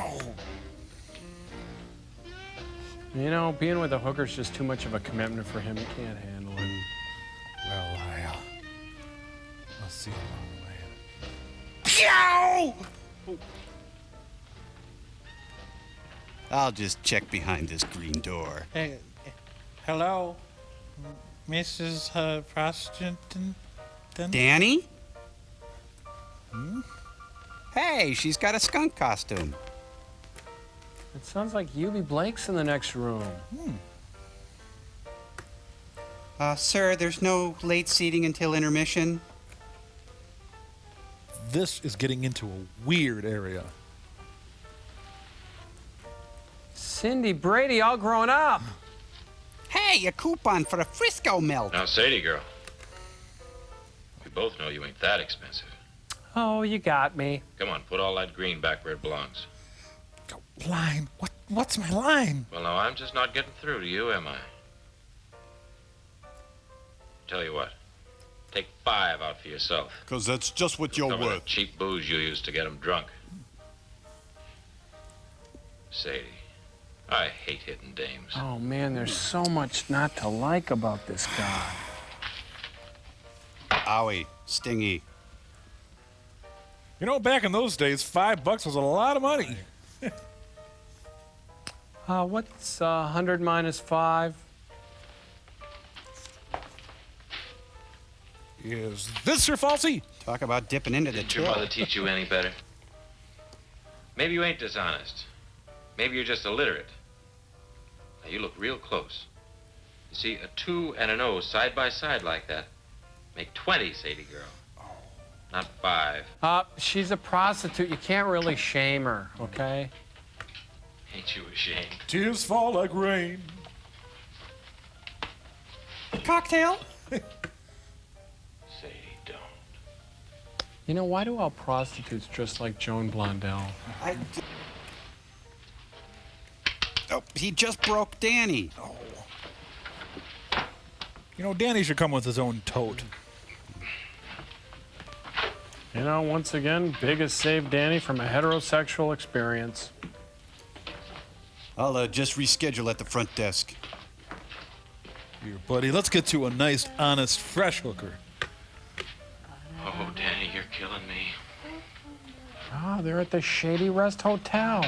You know, being with a hooker's just too much of a commitment for him. He can't handle it. Well, I'll see you along the way. Yow! I'll just check behind this green door. Hey, hello, Mrs. Prostitution? Danny? Hey, she's got a skunk costume. It sounds like Eubie Blake's in the next room. Sir, there's no late seating until intermission. This is getting into a weird area. Cindy Brady all grown up. Hey, a coupon for a Frisco melt. Now, Sadie girl, we both know you ain't that expensive. Oh, you got me. Come on, put all that green back where it belongs. Line? What's my line? Well, now, I'm just not getting through to you, am I? Tell you what, take 5 out for yourself. Because that's just what you're Cover worth. the cheap booze you used to get them drunk. Sadie, I hate hitting dames. Oh, man, there's so much not to like about this guy. Owie, stingy. You know, back in those days, $5 was a lot of money. What's 100 minus 5? Is this your Halsey? Talk about dipping into the Didn't your till. mother teach you any better? Maybe you ain't dishonest. Maybe you're just illiterate. Now, you look real close. You see, a 2 and an O side by side like that make 20, Sadie girl. Not 5. She's a prostitute. You can't really shame her, okay? Ain't you ashamed? Tears fall like rain. Cocktail? Sadie, don't. You know, why do all prostitutes dress like Joan Blondell? Oh, he just broke Danny. Oh. You know, Danny should come with his own tote. You know, once again, Big has saved Danny from a heterosexual experience. I'll just reschedule at the front desk. Here, buddy, let's get to a nice, honest, fresh hooker. Oh, Danny, you're killing me. They're at the Shady Rest Hotel.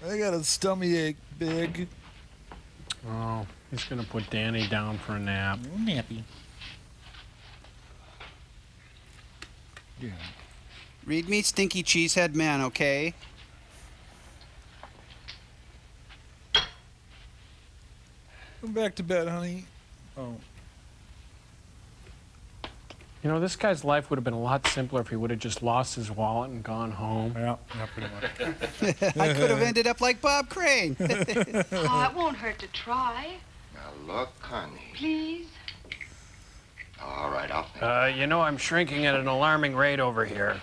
I got a stomach ache, Big. Oh, he's gonna put Danny down for a nap. Nappy. Yeah. Read me, stinky cheesehead man, okay? Come back to bed, honey. Oh. You know, this guy's life would have been a lot simpler if he would have just lost his wallet and gone home. Yeah, pretty much. I could have ended up like Bob Crane. Oh, it won't hurt to try. Now look, honey. Please. All right, I'll think. You know, I'm shrinking at an alarming rate over here.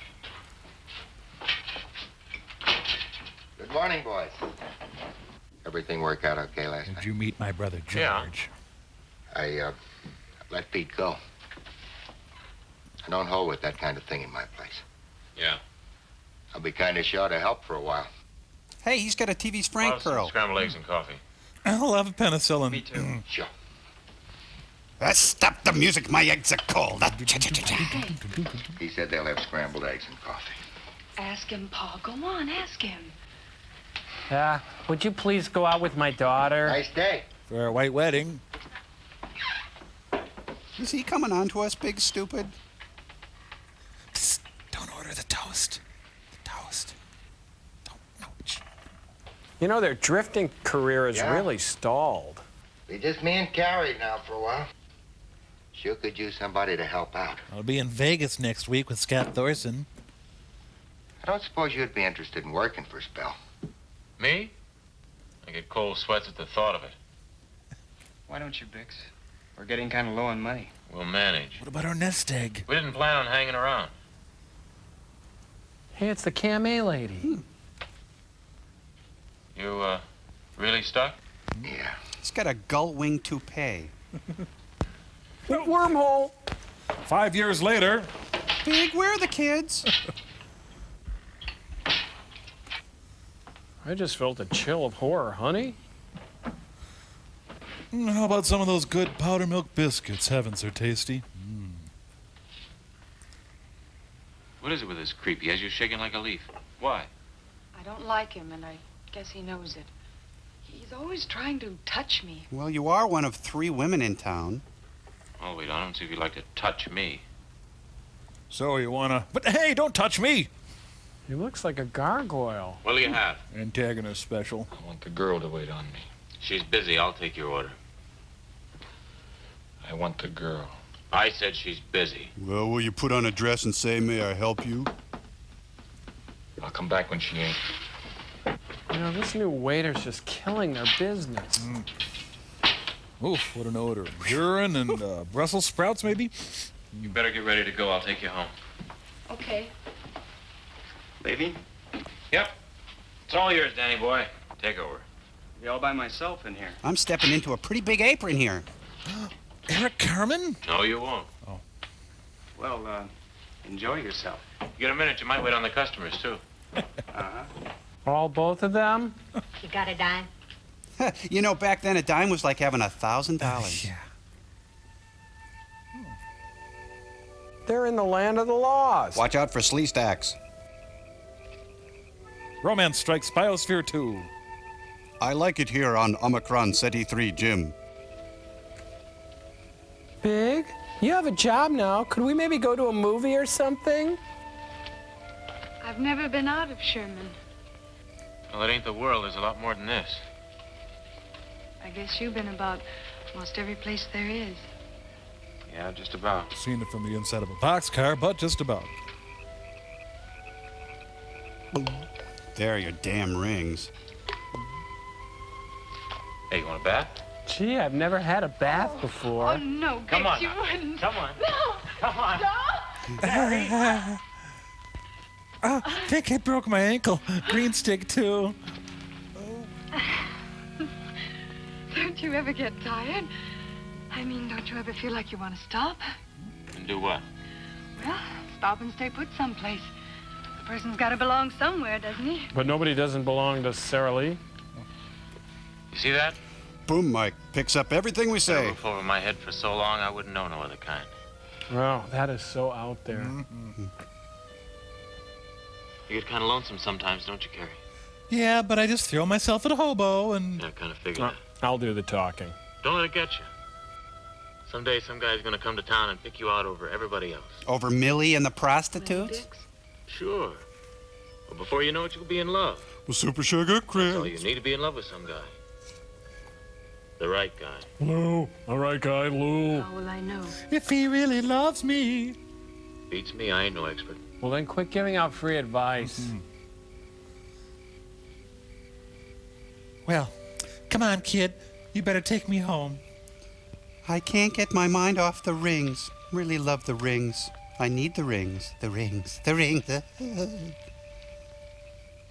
Good morning, boys. Everything work out okay last night? Did you meet my brother George? Yeah. I let Pete go. I don't hold with that kind of thing in my place. Yeah. I'll be kind of short of help for a while. Hey, he's got a TV's Frank curl. Scrambled eggs and coffee. I'll have a penicillin. Me too. Sure. Stop the music, my eggs are cold. He said they'll have scrambled eggs and coffee. Ask him, Paul. Go on, ask him. Would you please go out with my daughter? Nice day. For a white wedding. Is he coming on to us, big stupid? Psst, don't order the toast. The toast. Don't. No. You know, their drifting career is Yeah. really stalled. Be just me and Carrie now for a while. Sure could use somebody to help out. I'll be in Vegas next week with Scott Thorson. I don't suppose you'd be interested in working for a spell. Me? I get cold sweats at the thought of it. Why don't you, Bix? We're getting kind of low on money. We'll manage. What about our nest egg? We didn't plan on hanging around. Hey, it's the Cam A lady. You, really stuck? Yeah. He's got a gull wing toupee. Wormhole. 5 years later, Big, where are the kids? I just felt a chill of horror, honey. How about some of those good powder milk biscuits? Heavens, they're tasty. What is it with this creep? He has you shaking like a leaf. Why? I don't like him, and I guess he knows it. He's always trying to touch me. Well, you are one of 3 women in town. Oh, wait, I don't see if you'd like to touch me. So you wanna... But hey, don't touch me! He looks like a gargoyle. What'll you have? Antagonist special. I want the girl to wait on me. She's busy. I'll take your order. I want the girl. I said she's busy. Well, will you put on a dress and say, may I help you? I'll come back when she ain't. You know, this new waiter's just killing their business. Oof, what an odor. Urine and Brussels sprouts, maybe? You better get ready to go. I'll take you home. Okay. Leaving? Yep. It's all yours, Danny boy. Take over. Be all by myself in here. I'm stepping into a pretty big apron here. Eric Carmen? No, you won't. Oh. Well, enjoy yourself. You get a minute, you might wait on the customers, too. Uh-huh. All both of them? You got a dime? You know, back then a dime was like having $1,000. Yeah. They're in the land of the lost. Watch out for slee stacks. Romance strikes Biosphere 2. I like it here on Omicron Ceti 3 Gym. Big, you have a job now. Could we maybe go to a movie or something? I've never been out of Sherman. Well, it ain't the world. There's a lot more than this. I guess you've been about most every place there is. Yeah, just about. Seen it from the inside of a boxcar, but just about. There are your damn rings. Hey, you want a bath? Gee, I've never had a bath before. Oh, no, Come Bix, on you now. wouldn't. Come on. No. Come on. No. Oh, I think I broke my ankle. Green stick, too. Don't you ever get tired? I mean, don't you ever feel like you want to stop? And do what? Well, stop and stay put someplace. The person's got to belong somewhere, doesn't he? But nobody doesn't belong to Sarah Lee. You see that? Boom mic picks up everything we A say. roof over my head for so long, I wouldn't know no other kind. Well, that is so out there. You get kind of lonesome sometimes, don't you, Carrie? Yeah, but I just throw myself at a hobo and... Yeah, I kind of figured that. I'll do the talking. Don't let it get you. Someday some guy's gonna come to town and pick you out over everybody else. Over Millie and the prostitutes? Sure. But before you know it, you'll be in love. Well, Super Sugar That's all you Crisp. need to be in love with some guy. The right guy. Lou. All right, guy, Lou. Oh, well, I know. If he really loves me. Beats me, I ain't no expert. Well, then quit giving out free advice. Well, come on, kid. You better take me home. I can't get my mind off the rings. Really love the rings. I need the rings. The rings. The rings.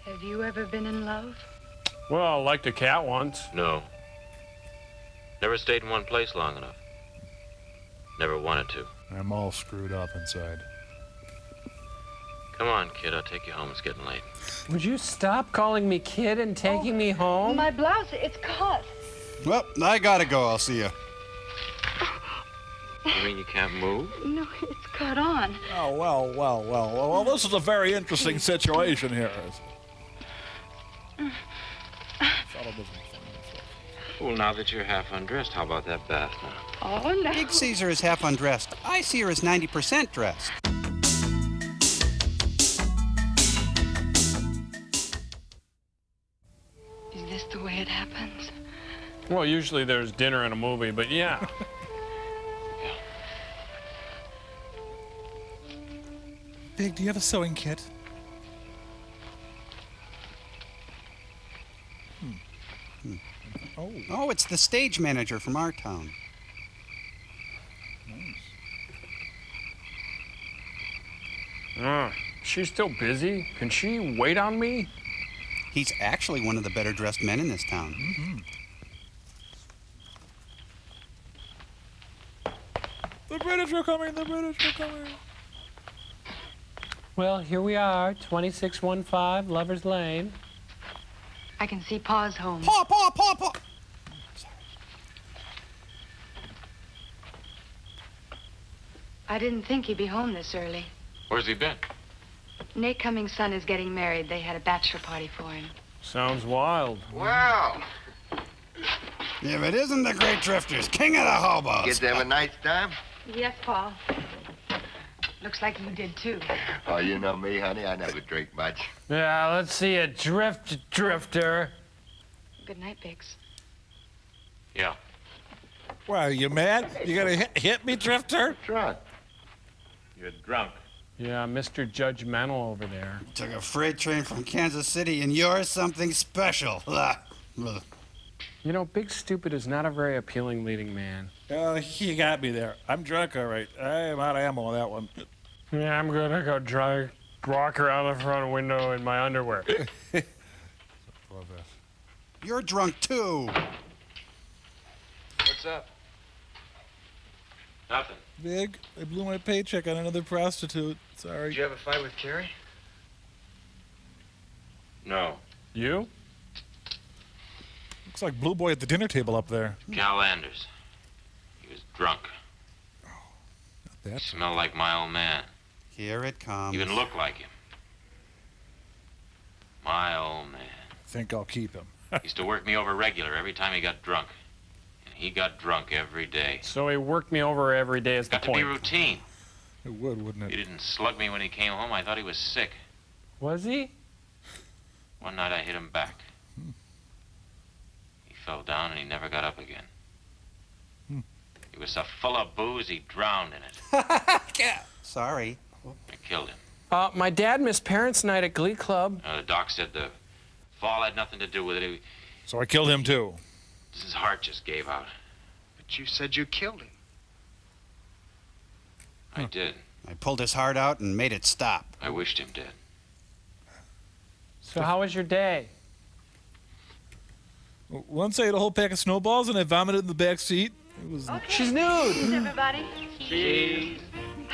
Have you ever been in love? Well, I liked a cat once. No. Never stayed in one place long enough. Never wanted to. I'm all screwed up inside. Come on, kid, I'll take you home. It's getting late. Would you stop calling me kid and taking me home? My blouse, it's caught. Well, I gotta go. I'll see ya. You mean you can't move? No, it's caught on. Oh, well, this is a very interesting situation here. Fellow doesn't find himself. Well, now that you're half undressed, how about that bath now? Oh, no. Big Caesar is half undressed. I see her as 90% dressed. Is this the way it happens? Well, usually there's dinner and a movie, but yeah. Big, do you have a sewing kit? Oh, it's the stage manager from our town. She's still busy. Can she wait on me? He's actually one of the better dressed men in this town. The British are coming, the British are coming. Well, here we are, 2615 Lover's Lane. I can see Pa's home. Pa! I didn't think he'd be home this early. Where's he been? Nate Cummings' son is getting married. They had a bachelor party for him. Sounds wild. Well, If it isn't the Great Drifters, king of the hobos. kids have a nice time? Yes, Paul. Looks like you did, too. Oh, you know me, honey. I never drink much. Yeah, let's see a drifter. Good night, Biggs. Yeah. Why, are you mad? You gonna hit me, Drifter? Drunk. You're drunk. Yeah, Mr. Judgmental over there. Took a freight train from Kansas City, and you're something special. You know, Big Stupid is not a very appealing leading man. He got me there. I'm drunk, all right. I'm out of ammo on that one. Yeah, I'm gonna go walk around the front window in my underwear. You're drunk, too. What's up? Nothing. Big, I blew my paycheck on another prostitute. Sorry. Did you have a fight with Carrie? No. You? Looks like Blue Boy at the dinner table up there. Cal Anders. He was drunk. That Smelled like my old man. Here it comes. Even looked like him. My old man. Think I'll keep him. Used to work me over regular every time he got drunk. And he got drunk every day. So he worked me over every day is the Got to be point. routine. It would, wouldn't He it? didn't slug me when he came home. I thought he was sick. Was he? One night I hit him back. He fell down and he never got up again. He was so full of booze he drowned in it. Sorry. I killed him. My dad missed parents' night at Glee Club. The doc said the fall had nothing to do with it. So I killed him, too. His heart just gave out. But you said you killed him. I did. I pulled his heart out and made it stop. I wished him dead. So how was your day? Once I ate a whole pack of snowballs and I vomited in the back seat. It was. She's nude. Cheese, everybody. Cheese.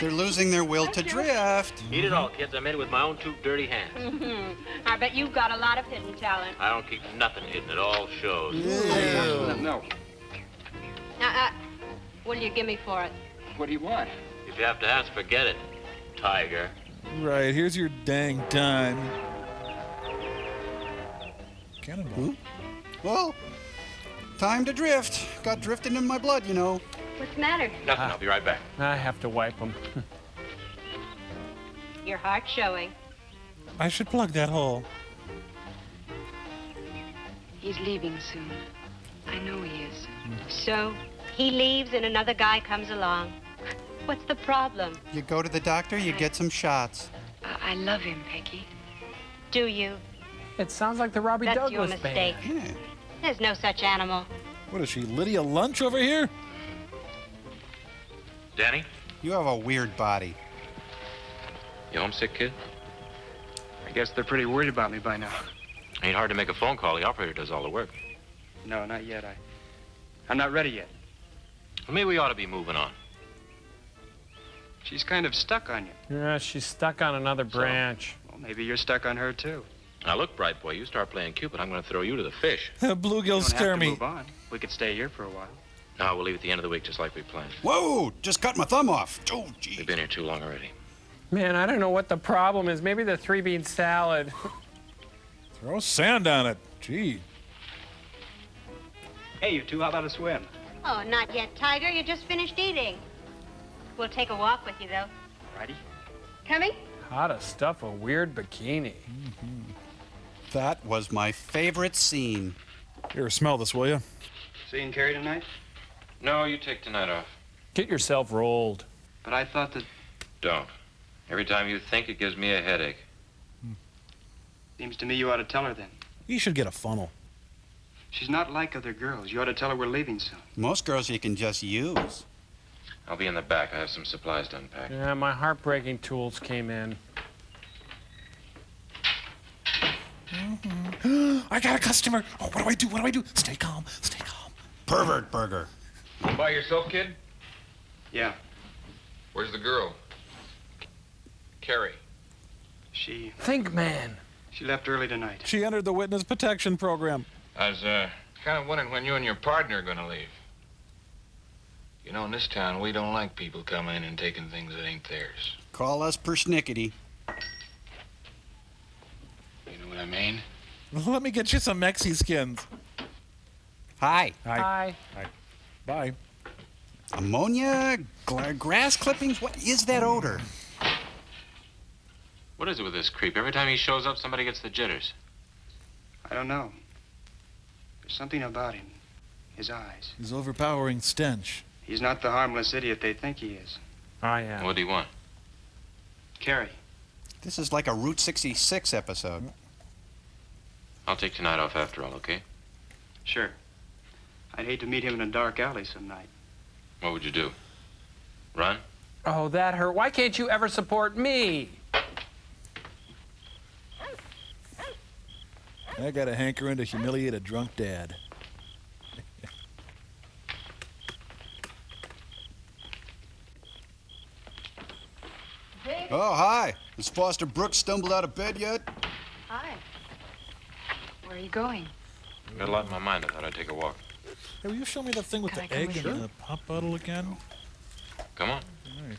They're losing their will to drift. Eat it all, kids. I made it with my own two dirty hands. I bet you've got a lot of hidden talent. I don't keep nothing hidden. It all shows. No. What'll you give me for it? What do you want? If you have to ask, forget it, Tiger. Right, here's your dang dime. Cannonball. Well, time to drift. Got drifting in my blood, you know. What's the matter? Nothing. I'll be right back. I have to wipe them. Your heart's showing. I should plug that hole. He's leaving soon. I know he is. So, he leaves and another guy comes along. What's the problem? You go to the doctor, you get some shots. I love him, Peggy. Do you? It sounds like the Robbie That's Douglas your mistake. band. There's no such animal. What is she, Lydia Lunch over here? Danny, You have a weird body. you homesick, kid? I guess they're pretty worried about me by now. Ain't hard to make a phone call. The operator does all the work. No, not yet. I'm not ready yet. Well, maybe we ought to be moving on. She's kind of stuck on you. Yeah, she's stuck on another branch. Well, maybe you're stuck on her, too. Now, look, bright boy, you start playing Cupid, I'm going to throw you to the fish. Bluegills scare me. Move on. We could stay here for a while. No, we'll leave at the end of the week just like we planned. Whoa! Just cut my thumb off. Oh, gee. We've been here too long already. Man, I don't know what the problem is. Maybe the 3-bean salad. Throw sand on it. Gee. Hey, you two, how about a swim? Oh, not yet, Tiger. You just finished eating. We'll take a walk with you, though. Righty. Coming? How to stuff a weird bikini. That was my favorite scene. Here, smell this, will you? Seeing Carrie tonight? No, you take tonight off. Get yourself rolled. But I thought that... Don't. Every time you think, it gives me a headache. Seems to me you ought to tell her then. You should get a funnel. She's not like other girls. You ought to tell her we're leaving soon. Most girls you can just use. I'll be in the back. I have some supplies to unpack. Yeah, my heartbreaking tools came in. I got a customer. Oh, what do I do? What do I do? Stay calm. Stay calm. Pervert burger. You by yourself, kid? Yeah. Where's the girl? Carrie. She Think, man. left early tonight. She entered the witness protection program. I was, kind of wondering when you and your partner are gonna leave. You know, in this town, we don't like people coming in and taking things that ain't theirs. Call us persnickety. You know what I mean? Let me get you some Mexi skins. Hi. Hi. Hi. Bye. Ammonia? Grass clippings? What is that odor? What is it with this creep? Every time he shows up, somebody gets the jitters. I don't know. There's something about him. His eyes. His overpowering stench. He's not the harmless idiot they think he is. I am. What do you want? Carrie. This is like a Route 66 episode. I'll take tonight off after all, okay? Sure. I'd hate to meet him in a dark alley some night. What would you do? Run? Oh, that hurt. Why can't you ever support me? I got a hankering to humiliate a drunk dad. Oh, hi. Has Foster Brooks stumbled out of bed yet? Hi. Where are you going? I've got a lot in my mind. I thought I'd take a walk. Hey, will you show me that thing with Can I the come egg with and you? the pop bottle again? Come on. Nice.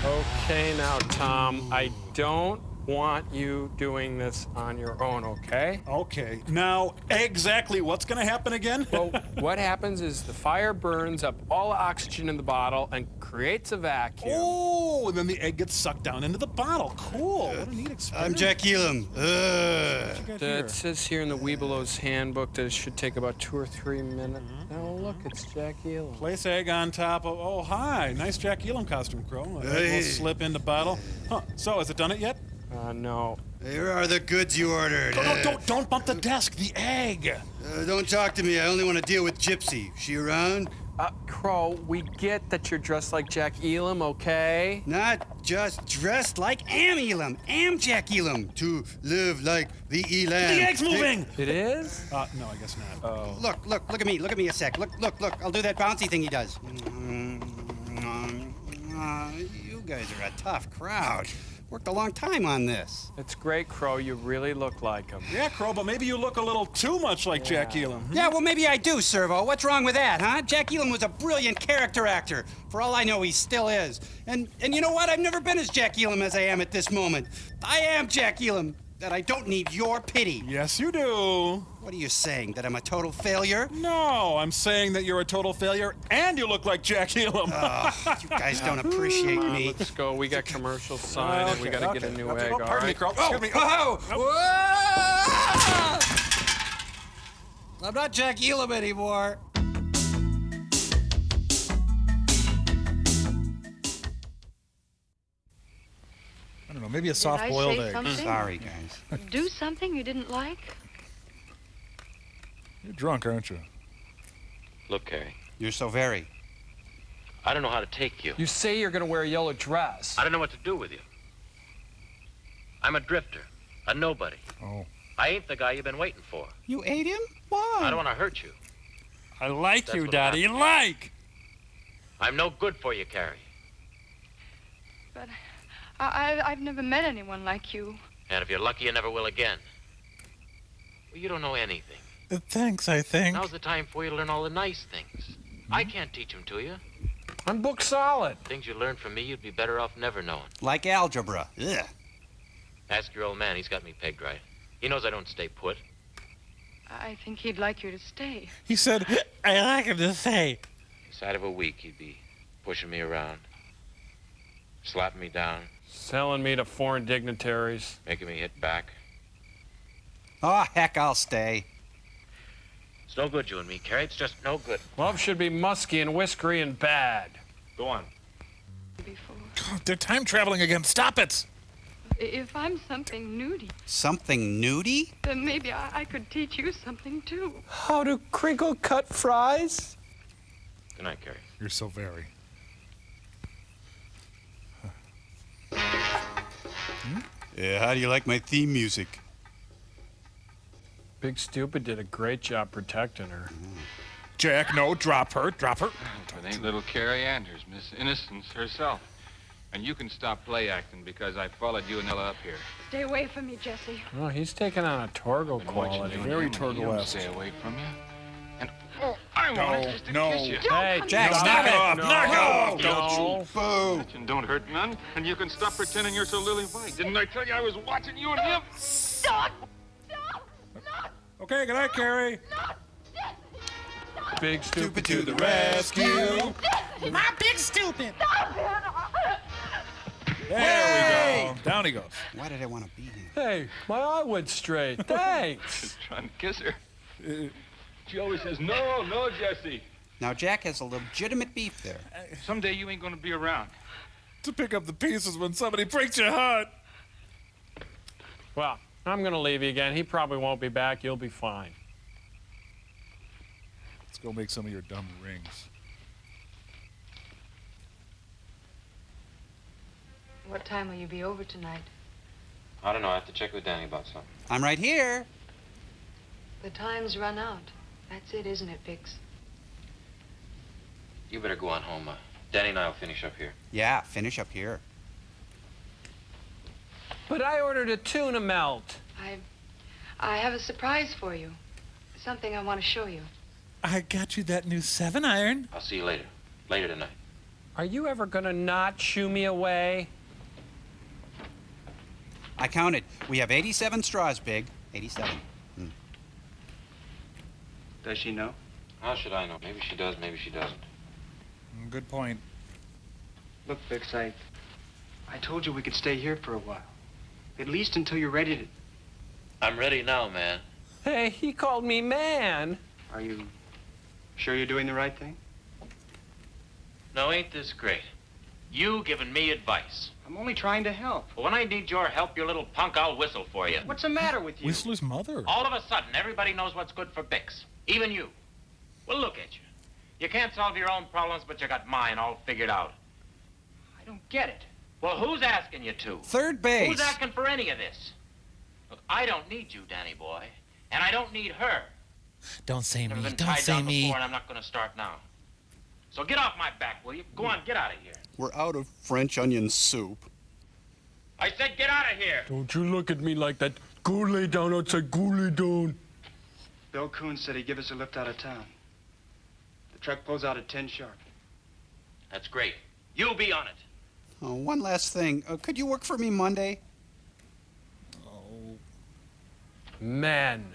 Okay, now, Tom, I don't want you doing this on your own, okay? Okay. Now, exactly what's going to happen again? Well, what happens is the fire burns up all the oxygen in the bottle and creates a vacuum. Oh, and then the egg gets sucked down into the bottle. Cool. What a neat experiment. I'm Jack Elam. It says here in the Weebelow's handbook that it should take about 2 or 3 minutes. Oh, look, it's Jack Elam. Place egg on top of. Oh, hi. Nice Jack Elam costume, Crow. Hey. We'll slip into bottle. Huh. So, has it done it yet? No. Here are the goods you ordered. Don't bump the desk. The egg. Don't talk to me. I only want to deal with Gypsy. She around? Crow, we get that you're dressed like Jack Elam, okay? Not just dressed like Elam. Jack Elam. To live like the Elam. The egg's moving. It is? No, I guess not. Oh. Look at me. Look at me a sec. Look. I'll do that bouncy thing he does. You guys are a tough crowd. Worked a long time on this. It's great, Crow. You really look like him. Yeah, Crow, but maybe you look a little too much like Jack Elam. Yeah, well, maybe I do, Servo. What's wrong with that, huh? Jack Elam was a brilliant character actor. For all I know, he still is. And you know what? I've never been as Jack Elam as I am at this moment. I am Jack Elam, and I don't need your pity. Yes, you do. What are you saying, that I'm a total failure? No, I'm saying that you're a total failure and you look like Jack Elam. You guys don't appreciate me. Let's go. We got commercial sign and we got to get a new egg, all Pardon me, right? Crow. Excuse me. I'm not Jack Elam anymore. I don't know, maybe a soft-boiled egg. Something? Sorry, guys. Do something you didn't like? You're drunk, aren't you? Look, Carrie, You're so very. I don't know how to take you. You say you're going to wear a yellow dress. I don't know what to do with you. I'm a drifter, a nobody. Oh. I ain't the guy you've been waiting for. You ate him? Why? I don't want to hurt you. I like That's you, what Daddy. happened. Like. I'm no good for you, Carrie. But I've never met anyone like you. And if you're lucky, you never will again. Well, you don't know anything. Thanks, I think. Now's the time for you to learn all the nice things. I can't teach them to you. I'm book solid. Things you learned from me, you'd be better off never knowing. Like algebra. Ugh. Ask your old man. He's got me pegged right. He knows I don't stay put. I think he'd like you to stay. He said, I like him to stay. Inside of a week, he'd be pushing me around, slapping me down, Selling me to foreign dignitaries. making me hit back. Oh, heck, I'll stay. It's no good, you and me, Carrie. It's just no good. Love should be musky and whiskery and bad. Go on. God, they're time traveling again. Stop it. If I'm something nudie, Something nudie? then maybe I could teach you something too. How to crinkle cut fries? Good night, Carrie. You're so very. Yeah, how do you like my theme music? Big Stupid did a great job protecting her. Jack, no, drop her, drop her. It ain't little Carrie Anders, Miss Innocence herself. And you can stop play acting because I followed you and Ella up here. Stay away from me, Jesse. Oh, he's taking on a Torgo quality. Very Torgo-esque. Stay away from you. And I want it just to kiss you. Hey, Jack, knock it off, No, knock it off, no. don't you? Boo. And don't hurt none, and you can stop pretending you're so lily-white. Didn't I tell you I was watching you and him? Stop! Okay, good night, Carrie. Big Stupid To the rescue. My Big Stupid. There we go. Down he goes. Why did I want to beat him? Hey, my eye went straight. Thanks. Just trying to kiss her. She always says, no, no, Jesse. Now, Jack has a legitimate beef there. Someday you ain't gonna be around. To pick up the pieces when somebody breaks your heart. Well, I'm gonna leave you again. He probably won't be back. You'll be fine. Let's go make some of your dumb rings. What time will you be over tonight? I don't know. I have to check with Danny about something. I'm right here. The time's run out. That's it, isn't it, Bix? You better go on home. Danny and I will finish up here. Yeah, finish up here. But I ordered a tuna melt. I have a surprise for you. Something I want to show you. I got you that new 7-iron. I'll see you later. Later tonight. Are you ever gonna not shoo me away? I counted. We have 87 straws, Big. 87. Does she know? How should I know? Maybe she does, maybe she doesn't. Good point. Look, Bix, I told you we could stay here for a while. At least until you're ready to... I'm ready now, man. Hey, he called me man. Are you sure you're doing the right thing? No, ain't this great? You giving me advice. I'm only trying to help. Well, when I need your help, you little punk, I'll whistle for you. What's the matter with you? Whistler's mother. All of a sudden, everybody knows what's good for Bix. Even you. Well, look at you. You can't solve your own problems, but you got mine all figured out. I don't get it. Well, who's asking you to? Third base. Who's asking for any of this? Look, I don't need you, Danny boy. And I don't need her. Don't say Never me. been Don't tied say down me. before, and I'm not going to start now. So get off my back, will you? Go on, get out of here. We're out of French onion soup. I said get out of here. Don't you look at me like that. Go lay down outside. Go lay down. Bill Coontz said he'd give us a lift out of town. The truck pulls out at 10 sharp. That's great. You'll be on it. Oh, one last thing. Could you work for me Monday? Men.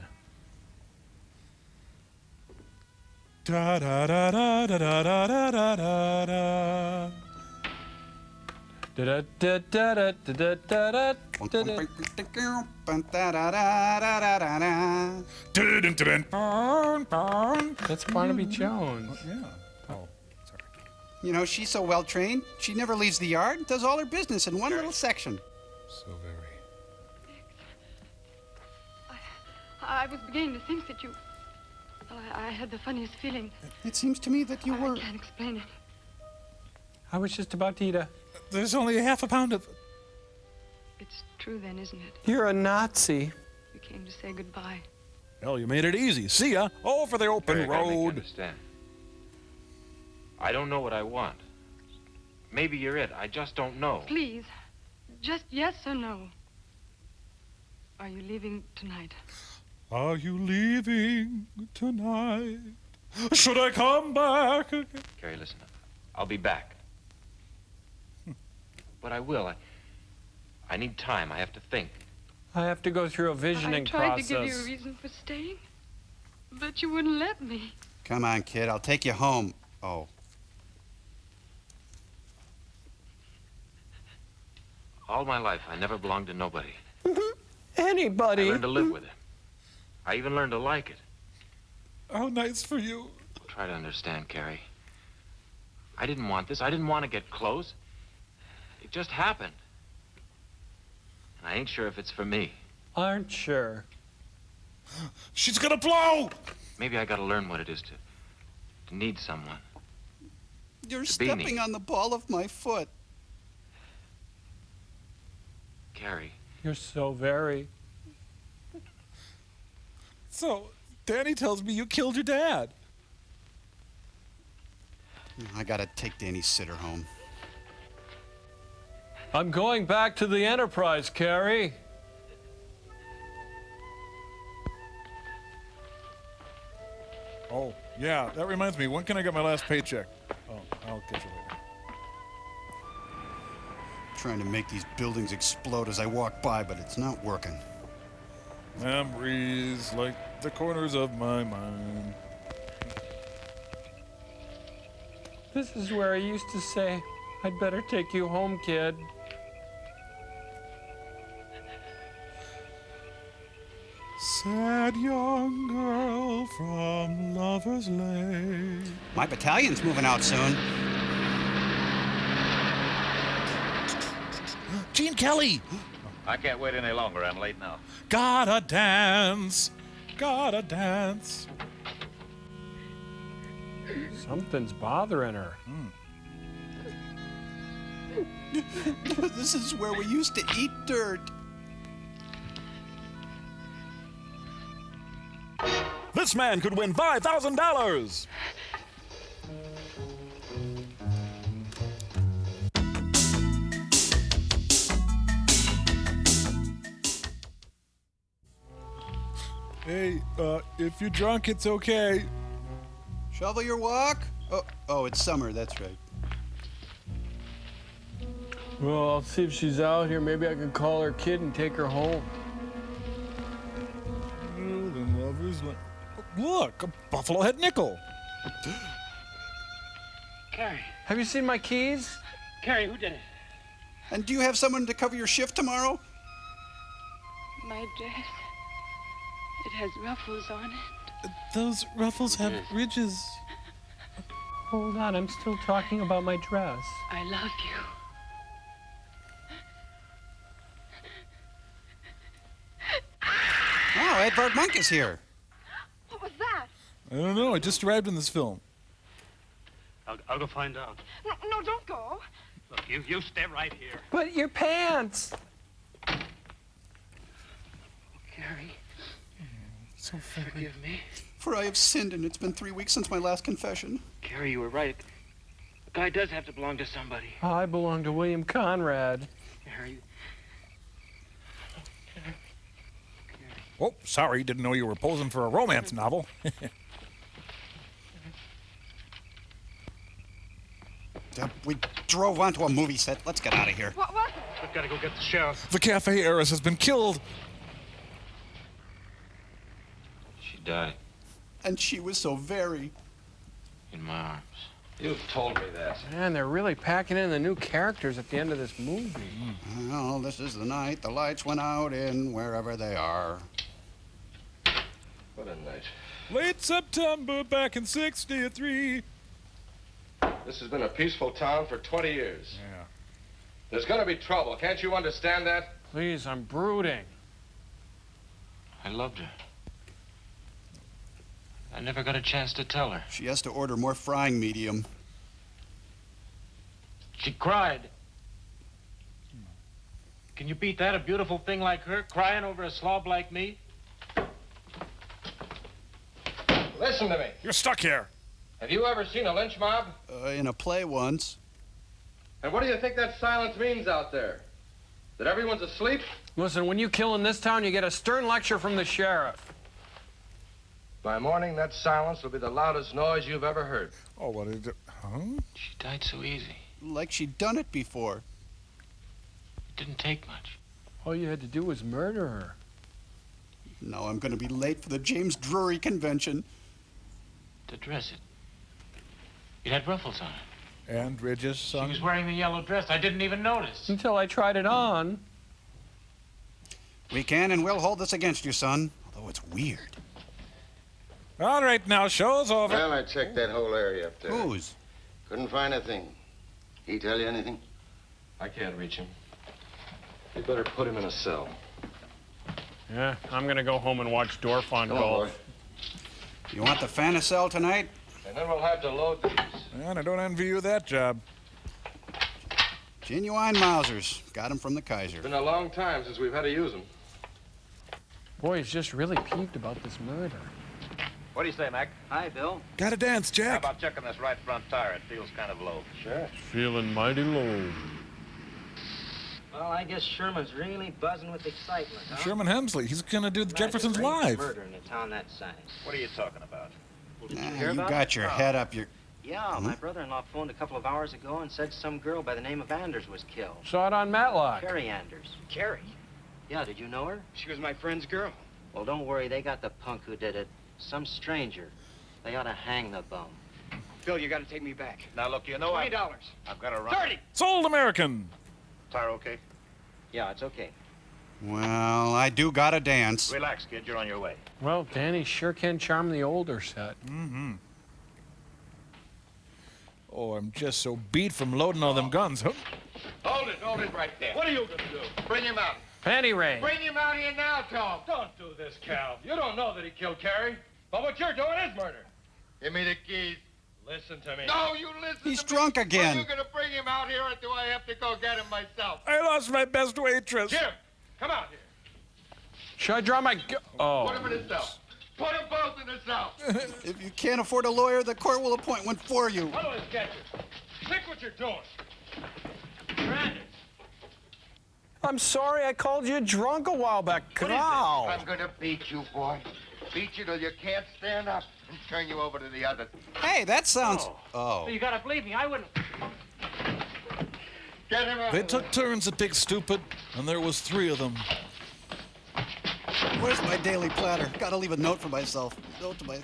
Da da da da da da da da da da da. Da da da da da da da da. That's Barnaby Jones. Yeah. Oh, sorry. You know, she's so well trained. She never leaves the yard. Does all her business in one little section. So very. I was beginning to think that you... Well, I had the funniest feeling. It seems to me that you were... I can't explain it. I was just about to eat a... There's only half a pound of... It's true then, isn't it? You're a Nazi. You came to say goodbye. Well, you made it easy. See ya. Over the open Carrie, I gotta make you road. understand. I don't know what I want. Maybe you're it. I just don't know. Please, just yes or no. Are you leaving tonight? Are you leaving tonight? Should I come back again? Carrie, listen. I'll be back. But I will. I need time. I have to think. I have to go through a visioning I tried process. to give you a reason for staying, but you wouldn't let me. Come on, kid. I'll take you home. Oh. All my life, I never belonged to nobody. Anybody. I learned to live with it. I even learned to like it. How nice for you. Try to understand, Carrie. I didn't want this. I didn't want to get close. It just happened. And I ain't sure if it's for me. Aren't sure. She's gonna blow! Maybe I gotta learn what it is to need someone. You're To be stepping neat. on the ball of my foot. Carrie. You're so very... So, Danny tells me you killed your dad. I gotta take Danny's sitter home. I'm going back to the Enterprise, Carrie. Oh, yeah, that reminds me. When can I get my last paycheck? Oh, I'll get you later. Trying to make these buildings explode as I walk by, but it's not working. Memories like the corners of my mind. This is where I used to say, I'd better take you home, kid. Sad young girl from Lover's Lane. My battalion's moving out soon. Gene Kelly! I can't wait any longer. I'm late now. Gotta dance. Gotta dance. Something's bothering her. This is where we used to eat dirt. This man could win $5,000. Hey, if you're drunk, it's okay. Shovel your walk? Oh, it's summer, that's right. Well, I'll see if she's out here. Maybe I can call her kid and take her home. Look, a buffalo head nickel. Carrie. Have you seen my keys? Carrie, who did it? And do you have someone to cover your shift tomorrow? My dress. It has ruffles on it. Those ruffles have ridges. Hold on, I'm still talking about my dress. I love you. Oh, Edvard Munch is here. What was that? I don't know. I just arrived in this film. I'll go find out. No, don't go. Look, you stay right here. But your pants! Carrie. So Forgive me. For I have sinned, and it's been 3 weeks since my last confession. Carrie, you were right. A guy does have to belong to somebody. I belong to William Conrad. Carrie. Oh, sorry. Didn't know you were posing for a romance novel. We drove onto a movie set. Let's get out of here. What was it? I've got to go get the sheriff. The cafe heiress has been killed. She died And she was so very... in my arms. You've told me that. Man, they're really packing in the new characters at the end of this movie. Well, this is the night the lights went out in wherever they are. What a night. Late September back in '63. This has been a peaceful town for 20 years. Yeah. There's gonna be trouble. Can't you understand that? Please, I'm brooding. I loved her. I never got a chance to tell her. She has to order more frying medium. She cried. Can you beat that? A beautiful thing like her crying over a slob like me? Listen to me. You're stuck here. Have you ever seen a lynch mob? In a play once. And what do you think that silence means out there? That everyone's asleep? Listen, when you kill in this town, you get a stern lecture from the sheriff. By morning, that silence will be the loudest noise you've ever heard. Oh, what is it? Huh? She died so easy. Like she'd done it before. It didn't take much. All you had to do was murder her. Now I'm going to be late for the James Drury convention. To dress it. It had ruffles on it. And ridges, son. She was wearing the yellow dress. I didn't even notice. Until I tried it on. We can and will hold this against you, son. Although it's weird. All right, now, show's over. Well, I checked that whole area up there. Whose? Couldn't find a thing. He tell you anything? I can't reach him. You better put him in a cell. Yeah, I'm gonna go home and watch Dorf on Come on, golf. boy. You want the Fanacel tonight? And then we'll have to load these. Man, I don't envy you that job. Genuine Mausers. Got 'em from the Kaiser. It's been a long time since we've had to use them. Boy, he's just really peeved about this murder. What do you say, Mac? Hi, Bill. Gotta dance, How Jack. about checking this right front tire? It feels kind of low. Sure. Feeling mighty low. Well, I guess Sherman's really buzzing with excitement, huh? Sherman Hemsley. He's gonna do the Jeffersons live. Murder in a town that size. What are you talking about? Did you Nah, hear you about got it? your head up your... Yeah, my brother-in-law phoned a couple of hours ago and said some girl by the name of Anders was killed. Saw it on Matlock. Carrie Anders. Carrie? Yeah, did you know her? She was my friend's girl. Well, don't worry, they got the punk who did it. Some stranger. They ought to hang the bum. Bill, you gotta take me back. Now, look, you know $20. I've got to run. 30. Sold American. Tire okay? Yeah, it's okay. Well, I do gotta dance. Relax, kid. You're on your way. Well, Danny sure can charm the older set. Mm-hmm. Oh, I'm just so beat from loading all them guns. Huh? Hold it right there. What are you gonna do? Bring him out. Penny Ray. Bring him out here now, Tom. Don't do this, Cal. You don't know that he killed Carrie. But what you're doing is murder. Give me the keys. Listen to me. No, you listen He's to me. drunk again. Are you gonna bring him out here, or do I have to go get him myself? I lost my best waitress. Jim, come out here. Should I draw my Oh. Put him in the cell. Put them both in the cell. If you can't afford a lawyer, the court will appoint one for you. How do I get you? Think what you're doing. Brandon. I'm sorry I called you drunk a while back. Wow. I'm gonna beat you, boy. Beat you till you can't stand up and turn you over to the others. Hey, that sounds... Oh. You gotta believe me, I wouldn't. Get him out. They took turns at Big Stupid, and there was 3 of them. Where's my daily platter? Gotta leave a note for myself. Note to my...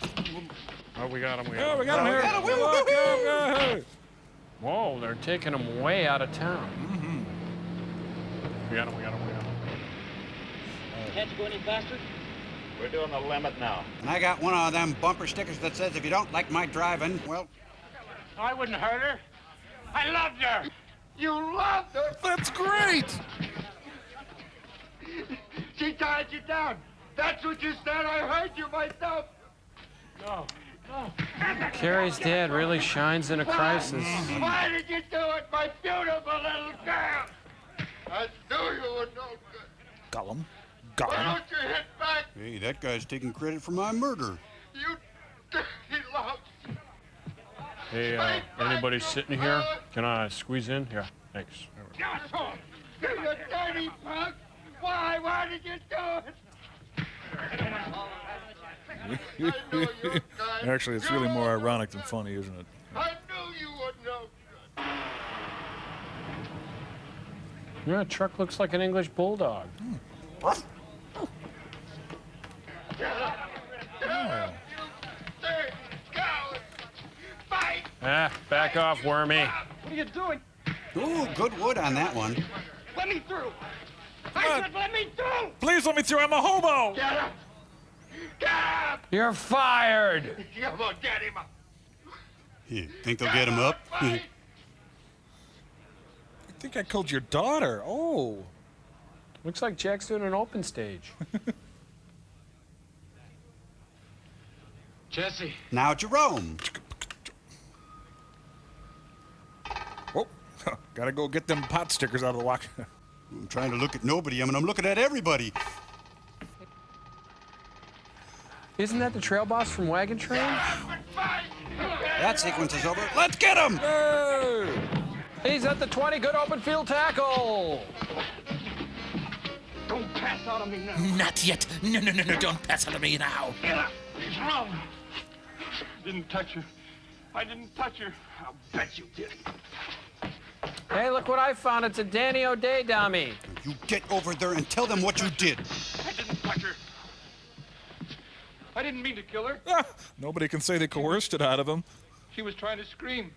Oh, we got him. Oh, we got him here. Woo-hoo-hoo! Whoa, they're taking him way out of town. Mm-hmm. We got him. Can't you go any faster? We're doing the limit now. And I got one of them bumper stickers that says, if you don't like my driving, well... I wouldn't hurt her. I loved her. You loved her. That's great. She tied you down. That's what you said. I heard you myself. No. Carrie's dad really shines in a crisis. Why did you do it, my beautiful little girl? I knew you were no good. Gollum. Why don't you hit back, Hey, that guy's taking credit for my murder. you dirty louse? Hey, anybody sitting here? Can I squeeze in? Yeah, thanks. You dirty punk! Why did you do it? Actually, it's really more ironic than funny, isn't it? I knew you were no good. Yeah, that truck looks like an English bulldog. What? Back off, Wormy. What are you doing? Ooh, good wood on that one. Let me through. I said let me through. Please let me through. I'm a hobo. Get him! Get him! You're fired. Come on, get him! You think they'll get him up? I think I killed your daughter. Oh. Looks like Jack's doing an open stage. Jesse. Now, Jerome. Oh, gotta go get them pot stickers out of the lock. I'm trying to look at nobody. I'm looking at everybody. Isn't that the trail boss from Wagon Train? That sequence is over. Let's get him! Hey! He's at the 20. Good open field tackle. Don't pass out on me now. Not yet. No, don't pass on me now. He's wrong. Didn't touch her. I didn't touch her. I'll bet you did. Hey, look what I found. It's a Danny O'Day dummy. You get over there and tell them what you did. I didn't touch her. I didn't mean to kill her. Nobody can say they coerced it out of him. She was trying to scream.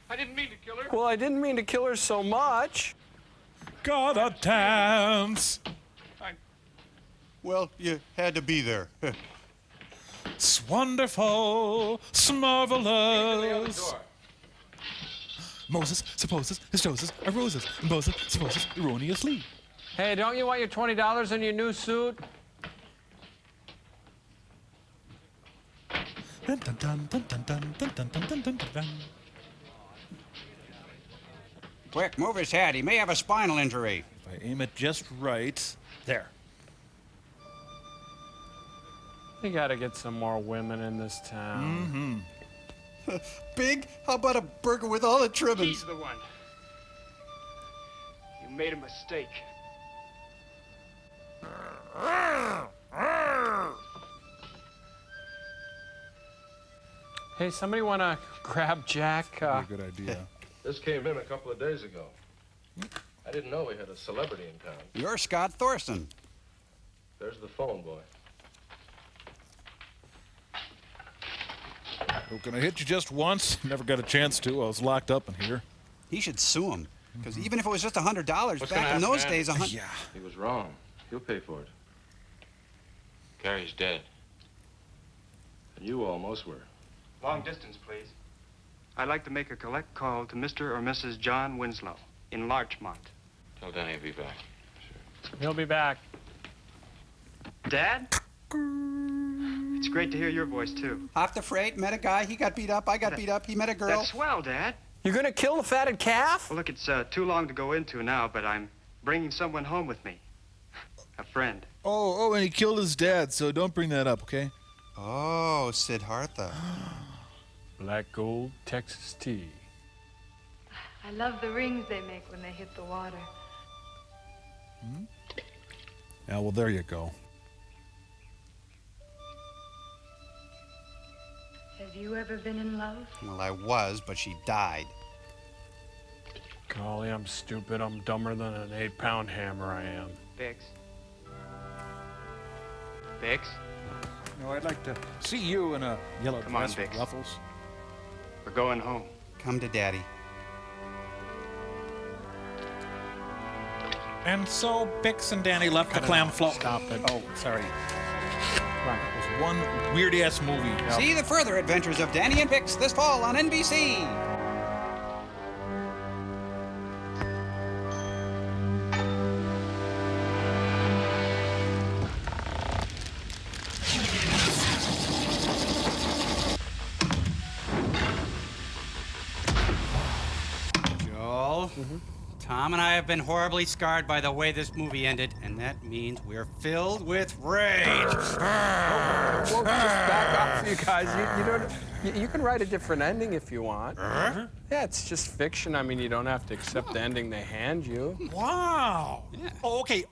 I didn't mean to kill her. Well, I didn't mean to kill her so much. Gotta dance. Well, you had to be there. It's wonderful, it's marvelous. Moses supposes his roses are roses. Moses supposes erroneously. Hey, don't you want your $20 in your new suit? Dun, dun, dun, dun, dun, dun, dun, dun, dun, dun, dun. Quick, move his head. He may have a spinal injury. If I aim it just right, there. We gotta get some more women in this town. Big? How about a burger with all the trimmings? He's the one. You made a mistake. Hey, somebody wanna grab Jack? Good idea. This came in a couple of days ago. I didn't know we had a celebrity in town. You're Scott Thorson. There's the phone, boy. Oh, can I hit you just once? Never got a chance to. I was locked up in here. He should sue him. Because even if it was just $100, What's gonna back in happen, those man? days, Yeah. He was wrong. He'll pay for it. Carrie's dead. And you almost were. Long distance, please. I'd like to make a collect call to Mr. or Mrs. John Winslow in Larchmont. Tell Danny he'll be back. He'll be back. Dad? It's great to hear your voice, too. Off the freight, met a guy, he got beat up, I got beat up, he met a girl. That's swell, Dad. You're gonna kill the fatted calf? Well, look, it's too long to go into now, but I'm bringing someone home with me. A friend. Oh, and he killed his dad, so don't bring that up, okay? Oh, Siddhartha. Black Gold Texas tea. I love the rings they make when they hit the water. Yeah, well, there you go. Have you ever been in love? Well, I was, but she died. Golly, I'm stupid. I'm dumber than an 8-pound hammer, I am. Bix. Bix? No, I'd like to see you in a yellow Come on, dress with Bix. ruffles. We're going home. Come to Daddy. And so Bix and Danny left the clam float. Stop it. Oh, sorry. Right, it was one weird-ass movie. See the further adventures of Danny and Bix this fall on NBC. Joel, Tom and I have been horribly scarred by the way this movie ended, and that means we're filled with rage. We'll just back up for you guys. You can write a different ending if you want. Yeah, it's just fiction. I mean, you don't have to accept the ending they hand you. Wow. Yeah. Oh, okay.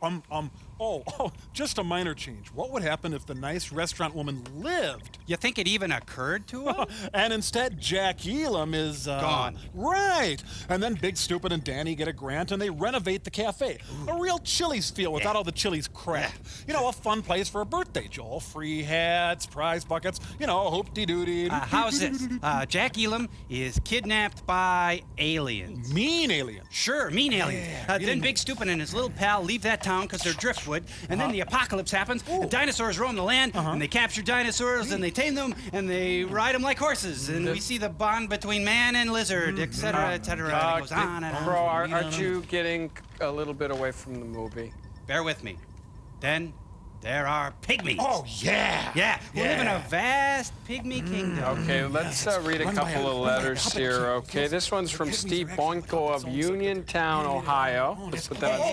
Just a minor change. What would happen if the nice restaurant woman lived? You think it even occurred to him? And instead, Jack Elam is gone. Right. And then Big Stupid and Danny get a grant and they renovate the cafe. A real Chili's feel without all the Chili's crap. You know, a fun place for a birthday, Joel. Free hats, prize buckets, hoop-de-doody. How's this? Jack Elam is kidnapped by aliens. Mean aliens. Sure, mean aliens. Yeah, Then Big Stupid and his little pal leave that town because they're driftwood, and then the apocalypse happens, and dinosaurs roam the land, and they capture dinosaurs, and they tame them, and they ride them like horses, and we see the bond between man and lizard, etc., etc. It goes on and on. Bro, aren't you getting a little bit away from the movie? Bear with me. Then there are pygmies. Oh, yeah. Yeah, we live in a vast pygmy kingdom. Okay, let's read a couple of letters here, okay? This one's from Steve Boinko of Uniontown, Ohio. Let's put that on.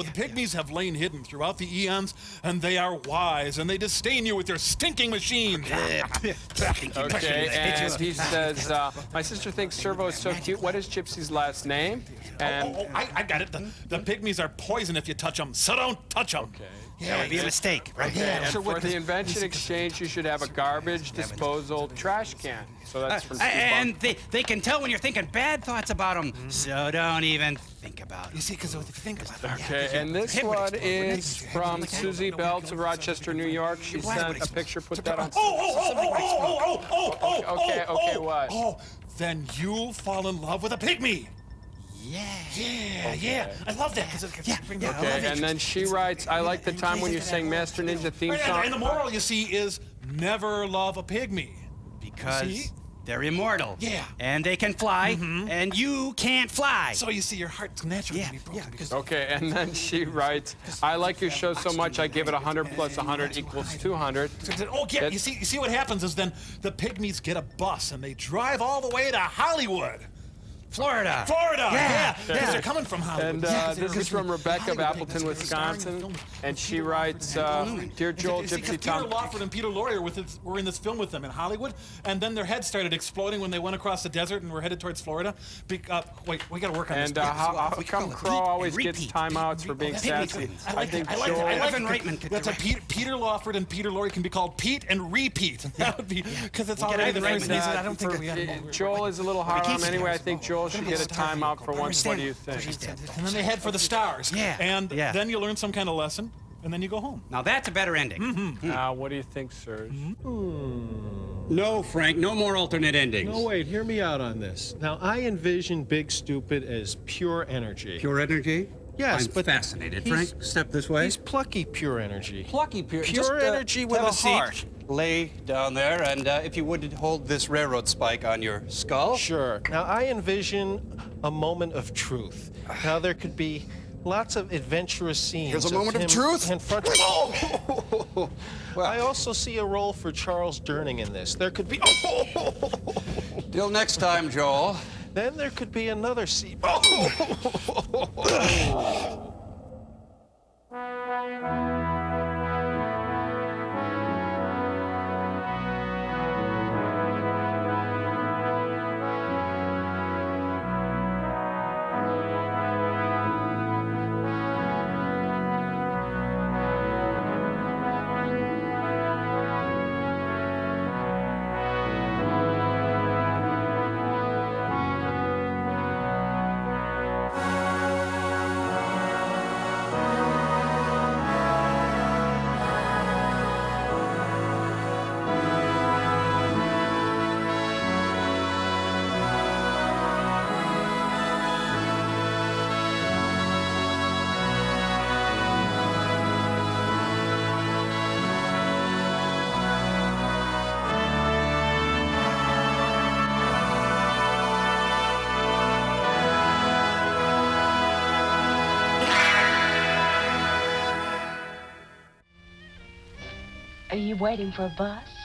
The pygmies have lain hidden throughout the eons, and they are wise, and they disdain you with their stinking machines. Okay, and he says, my sister thinks Servo is so cute. What is Gypsy's last name? And I got it. The pygmies are poison if you touch them, so don't touch them. Okay. Yeah, it'd be a mistake, right? Okay, and for the invention exchange, you should have a garbage disposal trash can. So that's from Steve And they can tell when you're thinking bad thoughts about them, so don't even think about it. You see, because if you think about it. Okay, and this one is from Susie Belts of Rochester, New York. She sent a picture, put that on. Okay, what? Oh, then you'll fall in love with a pygmy. Yeah. I love that. Okay, and then she writes, I like the time when you sang Master Ninja theme song. And the moral, you see, is never love a pygmy. Because they're immortal. Yeah. And they can fly, and you can't fly. So you see, your heart's naturally be broken. Okay, and then she writes, I like your show so much, I give it 100 plus 100 equals 200. Oh, yeah, you see what happens is then the pygmies get a bus, and they drive all the way to Hollywood. Florida. Florida, yeah. Yeah. Because they're coming from Hollywood. And Yeah, 'cause they this were is from originally Rebecca of Hollywood, Appleton, I think, starring in the Wisconsin. film. And she writes, Dear Joel, Gypsy Peter Tom. Lawford and Peter Lorre were in this film with them in Hollywood, and then their heads started exploding when they went across the desert and were headed towards Florida. Wait, we got to work on this. And how come Crow always gets timeouts for being sassy? I think Joel... That's a Peter Lawford and Peter Lorre can be called Pete and Repeat. That would be, because it's already the first season. I don't think we got Joel is a little hard on him anyway. I think Joel should get a timeout for once. What do you think? And then they head for the stars. Yeah. And then you learn some kind of lesson, and then you go home. Now that's a better ending. Now, what do you think, Serge? No, Frank, no more alternate endings. No, wait, hear me out on this. Now, I envision Big Stupid as pure energy. Pure energy? Yes, I'm but fascinated. he's- Frank, step this way. He's plucky pure energy. Plucky pure. Pure energy with have a seat. heart. Lay down there, and if you would hold this railroad spike on your skull. Sure. Now, I envision a moment of truth. Now, there could be lots of adventurous scenes. Here's a moment of him truth. In front of... I also see a role for Charles Durning in this. There could be... Till next time, Joel. Then there could be another scene. Are you waiting for a bus?